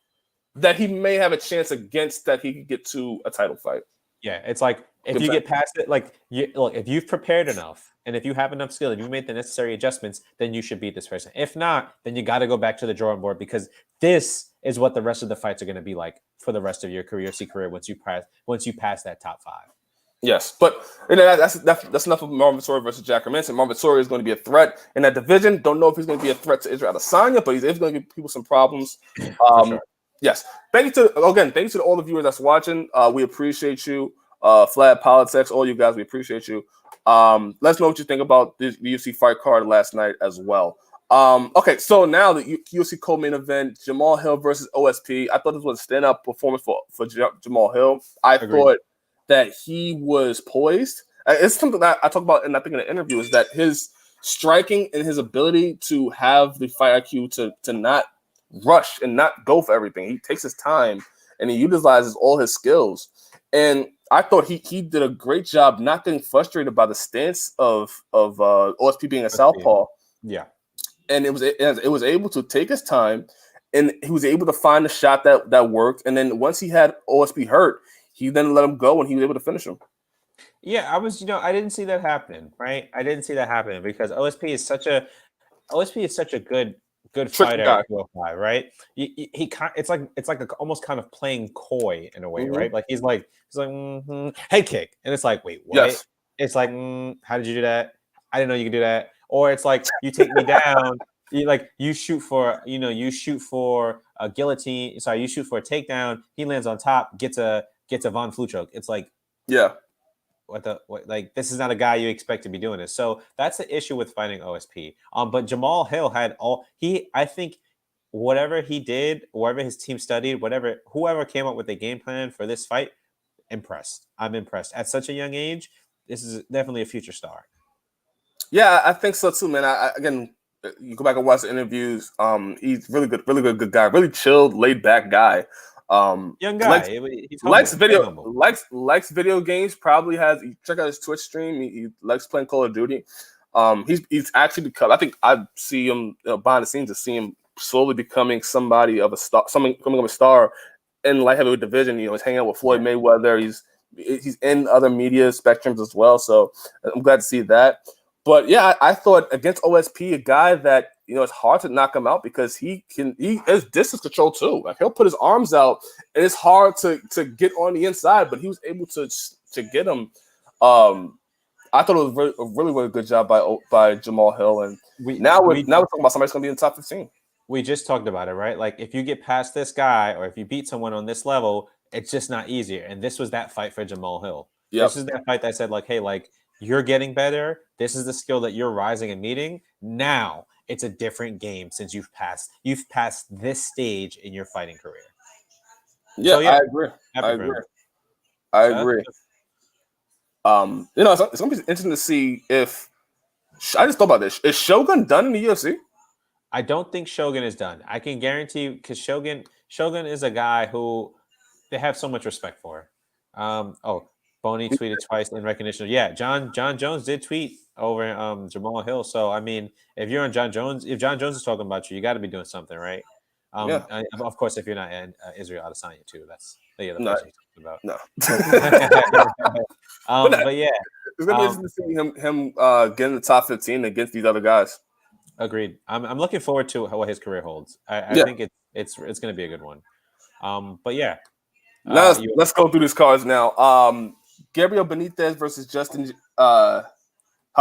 that he may have a chance against, that he could get to a title fight. Yeah, it's like if you get past it, if you've prepared enough and if you have enough skill, if you made the necessary adjustments, then you should beat this person. If not, then you got to go back to the drawing board, because this is what the rest of the fights are going to be like for the rest of your UFC career once you pass that top 5. Yes, but that's enough of Marvin Vettori versus Jack Hermansson. Marvin Vettori is going to be a threat in that division. Don't know if he's going to be a threat to Israel Adesanya, but he's going to give people some problems. Sure. Yes. Thank you to all the viewers that's watching. We appreciate you. Flat Politics, all you guys, we appreciate you. Let us know what you think about the UFC fight card last night as well. Okay, so now the UFC co-main event, Jamal Hill versus OSP. I thought this was a standout performance for Jamal Hill. I thought that he was poised. It's something that I talk about, and I think in the interview, is that his striking and his ability to have the fight IQ to not rush and not go for everything. He takes his time and he utilizes all his skills. And I thought he did a great job not getting frustrated by the stance of OSP being a southpaw. Yeah. And it was able to take his time, and he was able to find the shot that worked. And then once he had OSP hurt, he then let him go, and he was able to finish him. Yeah, I didn't see that happening, right? I didn't see that happening because OSP is such a good fighter at 205, right? It's like almost kind of playing coy in a way, right? Like he's like head kick, and it's like, wait, what? Yes. It's like, how did you do that? I didn't know you could do that. Or it's like, you take me down. You shoot for a guillotine. Sorry, you shoot for a takedown. He lands on top, gets a Von Flue choke. It's like, yeah. Like, this is not a guy you expect to be doing this. So that's the issue with fighting OSP. But Jamal Hill had I think whatever he did, whatever his team studied, whoever came up with a game plan for this fight, impressed. I'm impressed. At such a young age, this is definitely a future star. Yeah, I think so too, man. Again, you go back and watch the interviews. He's good guy, really chilled, laid back guy. Young Likes guy. He's humble. Very humble. likes video games. Probably has. You check out his Twitch stream. He likes playing Call of Duty. He's actually become. I think I see him behind the scenes. To see him slowly becoming somebody of a star, something becoming of a star in light heavyweight division. He's hanging out with Floyd Mayweather. He's in other media spectrums as well. So I'm glad to see that. But yeah, I thought against OSP, a guy that it's hard to knock him out because he has distance control too. Like he'll put his arms out, and it's hard to get on the inside. But he was able to get him. I thought it was a really good job by Jamal Hill, and now we're talking about somebody's going to be in the top 15. We just talked about it, right? Like if you get past this guy, or if you beat someone on this level, it's just not easier. And this was that fight for Jamal Hill. Yep. This is that fight that said, like, hey, like you're getting better. This is the skill that you're rising and meeting. Now it's a different game since you've passed this stage in your fighting career. Yeah, so, I agree. I agree. It's gonna be interesting to see if I just thought about this. Is Shogun done in the UFC? I don't think Shogun is done. I can guarantee you because Shogun is a guy who they have so much respect for. Boney tweeted twice in recognition. Yeah, John Jones did tweet over Jamal Hill. So I mean, if you're on John Jones, if John Jones is talking about you got to be doing something, right? Of course, if you're not in Israel Adesanya too, that's the other person he's talking about. No. But yeah, it's gonna be interesting to see him get in the top 15 against these other guys. Agreed. I'm looking forward to what his career holds. I think it's going to be a good one. But yeah, let's go through these cards now. Gabriel Benitez versus Justin. Help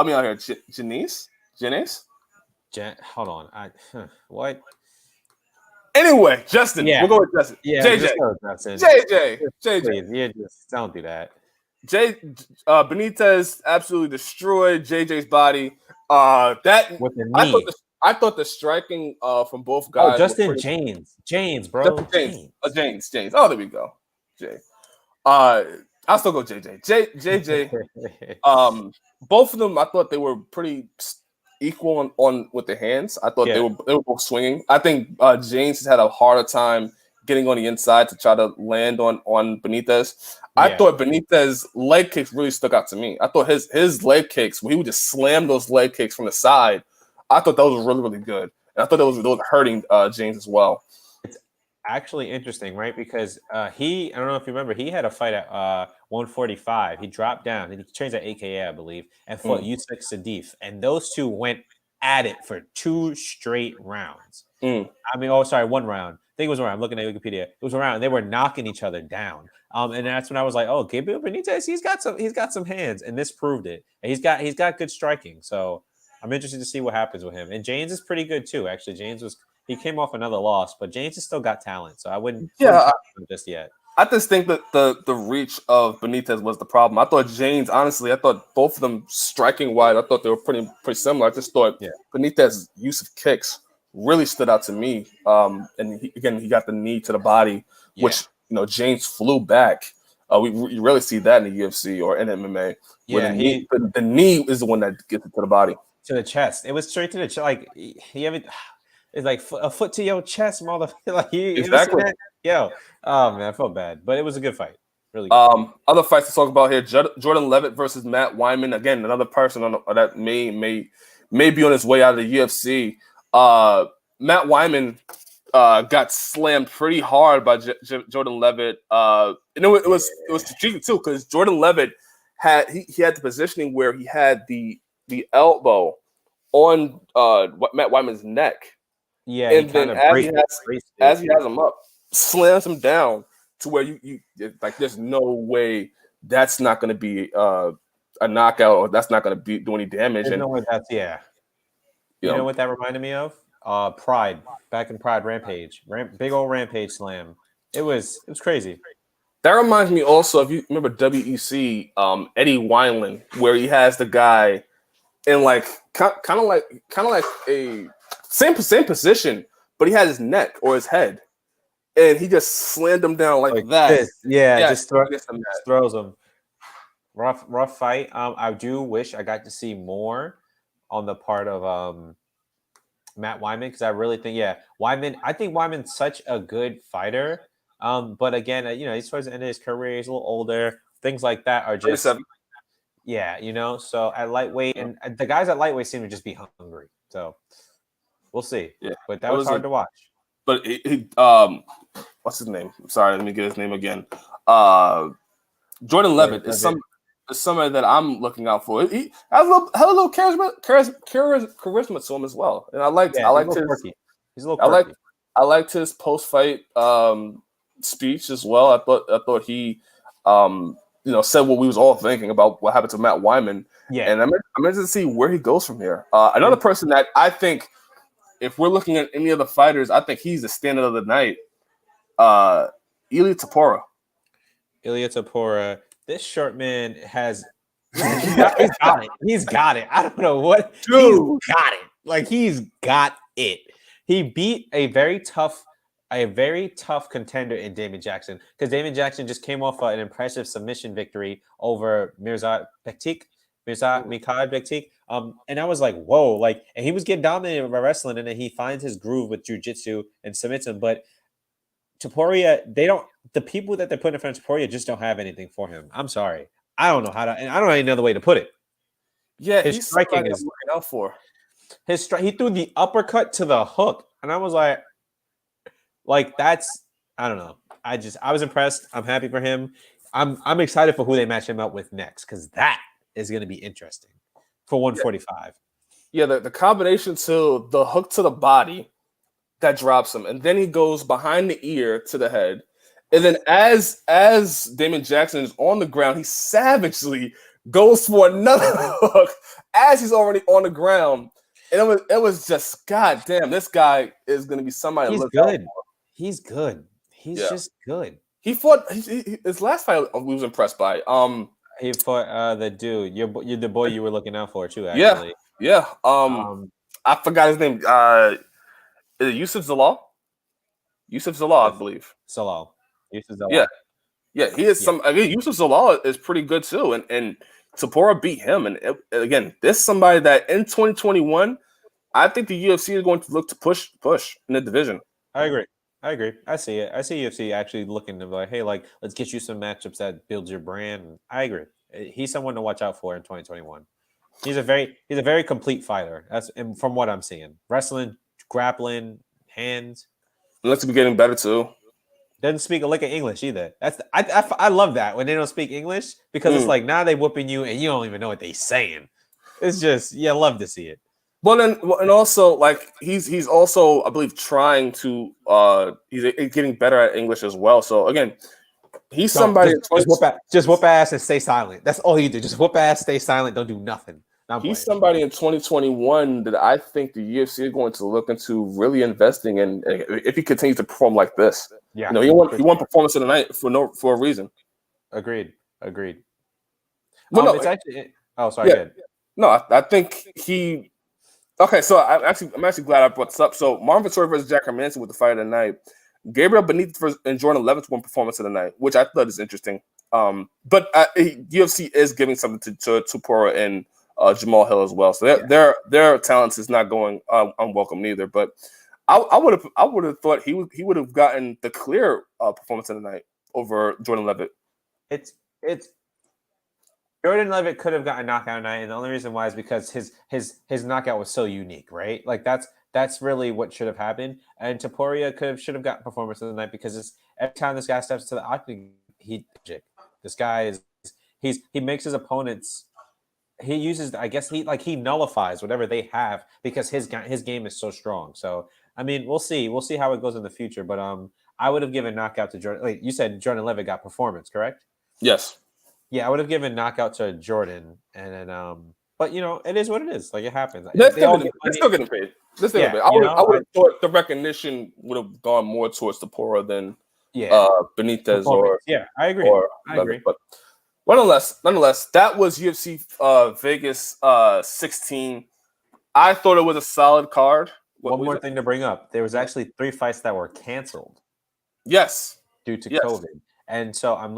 me out here, Janice. Hold on. What? Anyway, Justin. We'll go with Justin. Yeah, JJ. Please, yeah, just don't do that. Benitez absolutely destroyed JJ's body. With the knee. I thought the striking from both guys. Oh, Justin James, bro. James. Oh, there we go. Jay. I'll still go JJ. JJ. Both of them, I thought they were pretty equal on with the hands. I thought they were both swinging. I think James has had a harder time getting on the inside to try to land on Benitez. I thought Benitez's leg kicks really stuck out to me. I thought his leg kicks, when he would just slam those leg kicks from the side, I thought those were really, really good. And I thought those were hurting James as well. It's actually interesting, right? Because I don't know if you remember, he had a fight at 145. He dropped down and he trains at AKA, I believe, and fought Yusuf Sadif. And those two went at it for 2 straight rounds. I mean, one round. I think it was a round. I'm looking at Wikipedia. It was a round. They were knocking each other down. And that's when I was like, oh, Gabriel Benitez, he's got some hands, and this proved it. And he's got good striking. So I'm interested to see what happens with him. And James is pretty good too. Actually, he came off another loss, but James has still got talent. So I wouldn't just yet. I just think that the reach of Benitez was the problem. I thought James, honestly, both of them striking wide. I thought they were pretty similar. I just thought Benitez's use of kicks really stood out to me. And he got the knee to the body, which James flew back. We really see that in the UFC or in MMA. Yeah, the knee is the one that gets it to the body, to the chest. It was straight to the chest. Like it's like a foot to your chest, motherfucker. Like exactly. Yo, oh man, I felt bad, but it was a good fight. Really good. Other fights to talk about here: Jordan Levitt versus Matt Wyman. Again, another person that may be on his way out of the UFC. Matt Wyman got slammed pretty hard by Jordan Levitt, and it was strategic too because Jordan Levitt had the positioning where he had the elbow on Matt Wyman's neck. Yeah, and then as he has him up, slams him down to where you like. There's no way that's not going to be a knockout, or that's not going to do any damage. You know what that's You know what that reminded me of? Pride, back in Pride Rampage, big old Rampage slam. It was crazy. That reminds me also, if you remember WEC, Eddie Wineland, where he has the guy in like kind of like a same position, but he had his neck or his head, and he just slammed him down like that. Just throws him. Rough fight. I do wish I got to see more on the part of Matt Wyman, because I really think Wyman. I think Wyman's such a good fighter. But again, he's towards the end of his career. He's a little older. Things like that are just 37. So at lightweight, and the guys at lightweight seem to just be hungry. So we'll see. Yeah, But that was hard to watch. But what's his name? I'm sorry, let me get his name again. Jordan Levitt is somebody that I'm looking out for. He has a little charisma to him as well, and I liked his. He's a little quirky. I liked his post fight speech as well. I thought he said what we was all thinking about what happened to Matt Wyman. Yeah, and I'm interested to see where he goes from here. Another person that I think, if we're looking at any of the fighters, I think he's the standard of the night. Ilia Topuria. This short man has he's got it. He's got it. I don't know what. Dude. He's got it. Like, he's got it. He beat a very tough contender in Damon Jackson, because Damon Jackson just came off an impressive submission victory over Mikhail Bektik. And I was like, whoa, like, and he was getting dominated by wrestling, and then he finds his groove with jiu-jitsu and submits him. But Topuria, the people that they're putting in front of Topuria just don't have anything for him. I'm sorry. I don't know any other way to put it. Yeah, his striking is looking out for. He threw the uppercut to the hook, and I was like that's, I don't know. I was impressed. I'm happy for him. I'm excited for who they match him up with next, because that is going to be interesting for 145. Yeah, the combination to the hook to the body that drops him, and then he goes behind the ear to the head, and then as Damon Jackson is on the ground, he savagely goes for another hook as he's already on the ground, and it was just, God damn, this guy is going to be somebody. He's good. He's good. He's just good. He fought his last fight. We was impressed by. He fought the dude. You're the boy you were looking out for too. Actually, yeah. I forgot his name. Is it Yusuf Zalal? Yusuf Zalal, I believe. Zalal. Yusuf Zalal. Yeah. He is some. Again, Yusuf Zalal is pretty good too, and Topuria beat him. And again, this is somebody that in 2021, I think the UFC is going to look to push in the division. I agree. I see it. I see UFC actually looking to be like, hey, like, let's get you some matchups that builds your brand. I agree. He's someone to watch out for in 2021. He's a very complete fighter. That's from what I'm seeing. Wrestling, grappling, hands. Looks to be getting better too. Doesn't speak a lick of English either. I love that when they don't speak English, because it's like, now they whooping you and you don't even know what they saying. It's just, I love to see it. Well, and also, like, he's also, I believe, trying to he's getting better at English as well. So again, he's somebody just whoop ass and stay silent. That's all you do. Just whoop ass, stay silent, don't do nothing. He's somebody in 2021 that I think the UFC is going to look into really investing in if he continues to perform like this. Yeah, he won performance of the night for a reason. Agreed. Well, it's actually. Oh, sorry. Yeah. No, I think he. Okay, so I'm actually glad I brought this up. So Marvin Vettori versus Jack Hermansson with the fight of the night. Gabriel Benitez and Jordan Levitt won performance of the night, which I thought is interesting. But UFC is giving something to Topuria and Jamal Hill as well. So their talents is not going unwelcome neither. But I would have thought he would have gotten the clear performance of the night over Jordan Levitt. It's Jordan Levitt could have gotten a knockout tonight, and the only reason why is because his knockout was so unique, right? Like that's really what should have happened. And Topuria should have gotten performance of the night, because every time this guy steps to the octagon, this guy he makes his opponents. He uses, I guess he nullifies whatever they have, because his game is so strong. So I mean, we'll see how it goes in the future. But I would have given knockout to Jordan. Like you said, Jordan Levitt got performance, correct? Yes. Yeah, I would have given knockout to Jordan, and then but it is what it is. Like, it happens. They're still getting paid. I would have thought the recognition would have gone more towards Topuria than Benitez or I agree. But nonetheless, that was UFC Vegas 16. I thought it was a solid card. One more thing to bring up: there was actually 3 fights that were canceled. Yes, due to COVID. And so I'm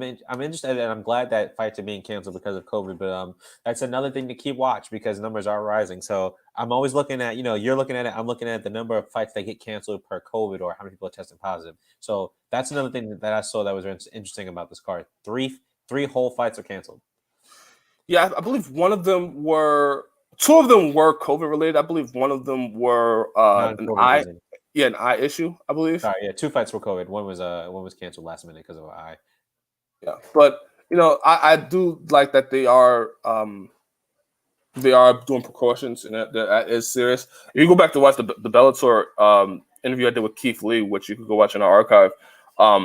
interested, and I'm glad that fights are being canceled because of COVID. But that's another thing to keep watch because numbers are rising. So I'm always looking at, you're looking at it. I'm looking at the number of fights that get canceled per COVID or how many people are testing positive. So that's another thing that I saw that was interesting about this card. Three whole fights are canceled. Yeah, I believe two of them were COVID related. I believe one of them were an eye issue, I believe. Sorry, yeah, 2 fights were COVID. One was canceled last minute because of an eye. Yeah, but I do like that they are doing precautions, and that is serious. If you go back to watch the Bellator interview I did with Keith Lee, which you can go watch in our archive,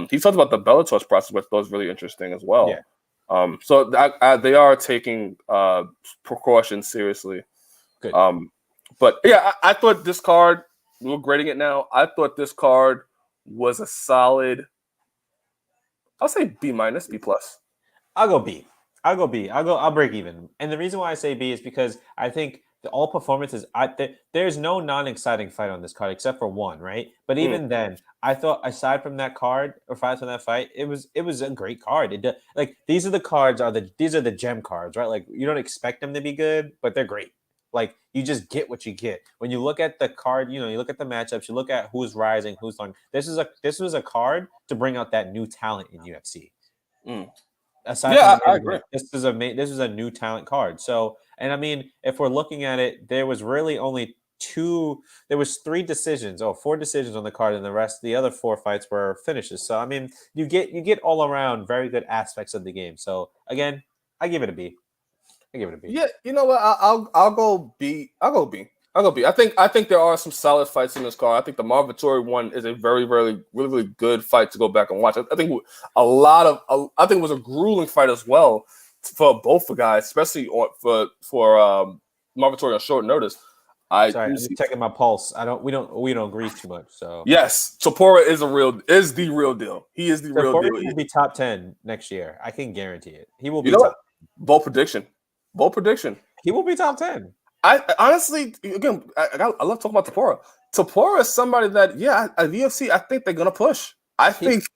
he talked about the Bellator's process, which was really interesting as well. Yeah. So they are taking precautions seriously. Good. But yeah, I thought this card, we're grading it now, I thought this card was a solid, I'll say B-, B+. I'll go B. I'll break even. And the reason why I say B is because I think all performances, there's no non-exciting fight on this card except for one, right? But even then, I thought aside from that card or fights from that fight, it was a great card. These are the cards these are the gem cards, right? Like you don't expect them to be good, but they're great. Like you just get what you get when you look at the card. You look at the matchups, you look at who's rising, who's long. This was a card to bring out that new talent in UFC. Aside from I agree. This is a new talent card. So, and I mean, if we're looking at it, there was really only there was 4 decisions on the card, and the other 4 fights were finishes. So, I mean, you get all around very good aspects of the game. So, again, I give it a B. Yeah, you know what? I'll go B. I think there are some solid fights in this card. I think the Marvin Vettori one is a very, very, really, really good fight to go back and watch. I think it was a grueling fight as well for both the guys, especially for Marvin Vettori on short notice. I'm just checking my pulse. We don't agree too much. So yes, Topuria is the real deal. He is the real deal. He will be top 10 next year. I can guarantee it. He will be top. Bold prediction. He will be top 10. I honestly, again, I love talking about Topuria. Topuria is somebody that, at UFC, I think they're gonna push. He's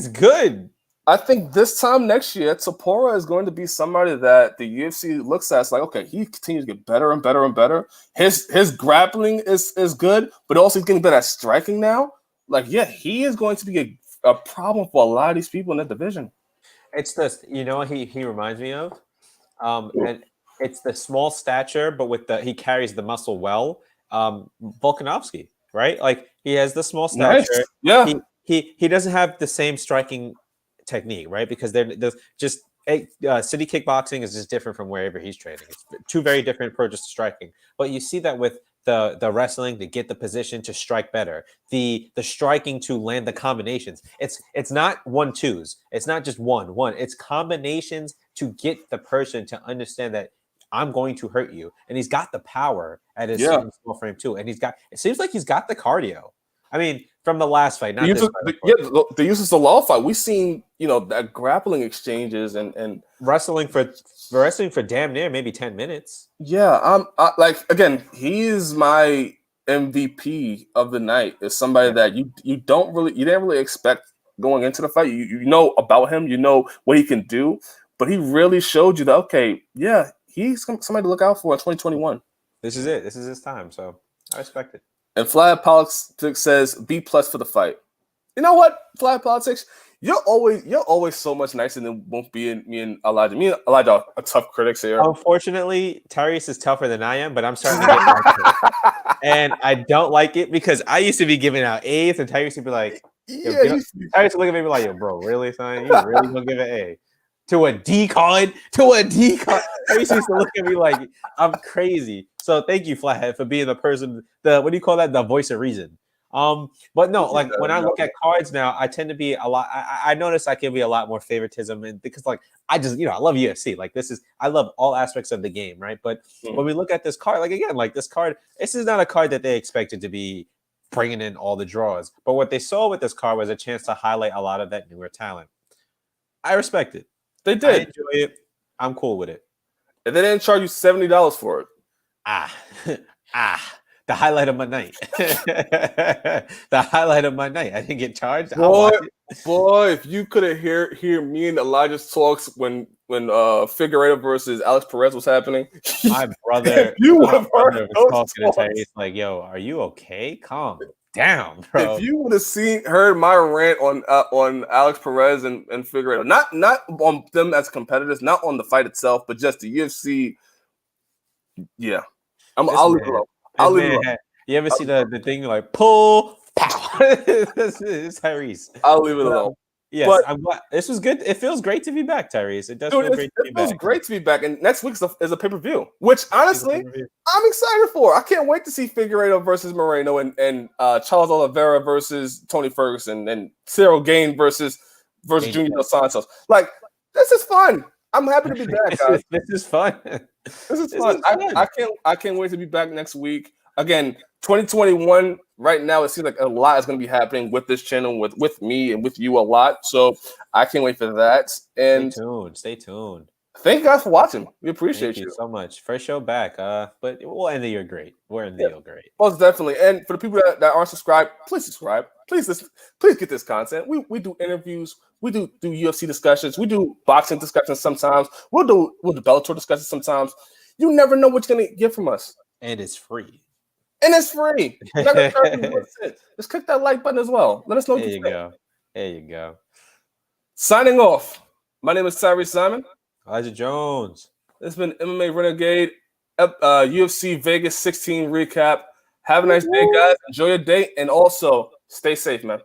good. I think this time next year, Topuria is going to be somebody that the UFC looks at. It's like, okay, he continues to get better and better and better. His grappling is good, but also he's getting better at striking now. Like, he is going to be a problem for a lot of these people in that division. It's this, he reminds me of, and it's the small stature, but he carries the muscle well. Volkanovski, right? Like he has the small stature. Nice. Yeah. He doesn't have the same striking technique, right? Because city kickboxing is just different from wherever he's training. It's 2 very different approaches to striking. But you see that with the wrestling to get the position to strike better, the striking to land the combinations. It's not 1-2s. It's not just one. It's combinations to get the person to understand that I'm going to hurt you. And he's got the power at his small frame too. And it seems like he's got the cardio. I mean, from the last fight, not this fight. The use of the law fight. We've seen, that grappling exchanges and wrestling for damn near maybe 10 minutes. Yeah, again, he is my MVP of the night. Is somebody that you didn't really expect going into the fight. You know about him, you know what he can do, but he really showed you that he's somebody to look out for in 2021. This is it. This is his time. So I respect it. And Fly Politics says B+ for the fight. You know what, Fly Politics? You're always so much nicer than won't be me and Elijah. Me and Elijah are tough critics here. Unfortunately, Tyriece is tougher than I am, but I'm starting to get back to it. And I don't like it because I used to be giving out A's, and Tyriece would be like, Tyriece would look at me like, yo, bro, really, son? You really gonna give an A? To a D card? Tyriece used to look at me like I'm crazy. So thank you, Flathead, for being the person, what do you call that? The voice of reason. But no, like when I look at cards now, I tend to be a lot. I notice I can be a lot more favoritism, and because like I just I love UFC. Like I love all aspects of the game, right? But when we look at this card, like again, like this card, this is not a card that they expected to be bringing in all the draws. But what they saw with this card was a chance to highlight a lot of that newer talent. I respect it. They did. I enjoy it. I'm cool with it. And they didn't charge you $70 for it. The highlight of my night. The highlight of my night. I didn't get charged. Boy, if you could have hear me and Elijah's talks when Figueiredo versus Alex Perez was happening, My brother, you would have heard was those talking to talks. Tyriece like, "Yo, are you okay? Calm down, bro." If you would have heard my rant on Alex Perez and Figueiredo, not on them as competitors, not on the fight itself, but just the UFC. Yeah, I'll leave it alone. I'll leave it alone. You ever see the thing like pull? Pow. It's Tyriece. I'll leave it alone. Yes, but I'm glad. This was good. It feels great to be back, Tyriece. It does dude, feel great to be back. It feels great to be back. And next week is a pay-per-view, which honestly I'm excited for. I can't wait to see Figueiredo versus Moreno and Charles Oliveira versus Tony Ferguson and Cyril Gane versus Junior Dos Santos. Like, this is fun. I'm happy to be back, guys. This is fun. This is fun. I can't wait to be back next week. Again, 2021, right now, it seems like a lot is going to be happening with this channel, with me and with you a lot. So I can't wait for that. And Stay tuned. Thank you guys for watching. We appreciate you so much. First show back. But we'll end the year great. We're in the year great. Most definitely. And for the people that aren't subscribed, please subscribe. Please get this content. We do interviews. We do UFC discussions. We do boxing discussions sometimes. We'll do Bellator discussions sometimes. You never know what you're gonna get from us. And it's free. Just click that like button as well. Let us know what you think. There you go. Signing off. My name is Tyriece Simon. Elijah Jones. This has been MMA Renegade, UFC Vegas 16 recap. Have a nice day, guys. Enjoy your day, and also stay safe, man.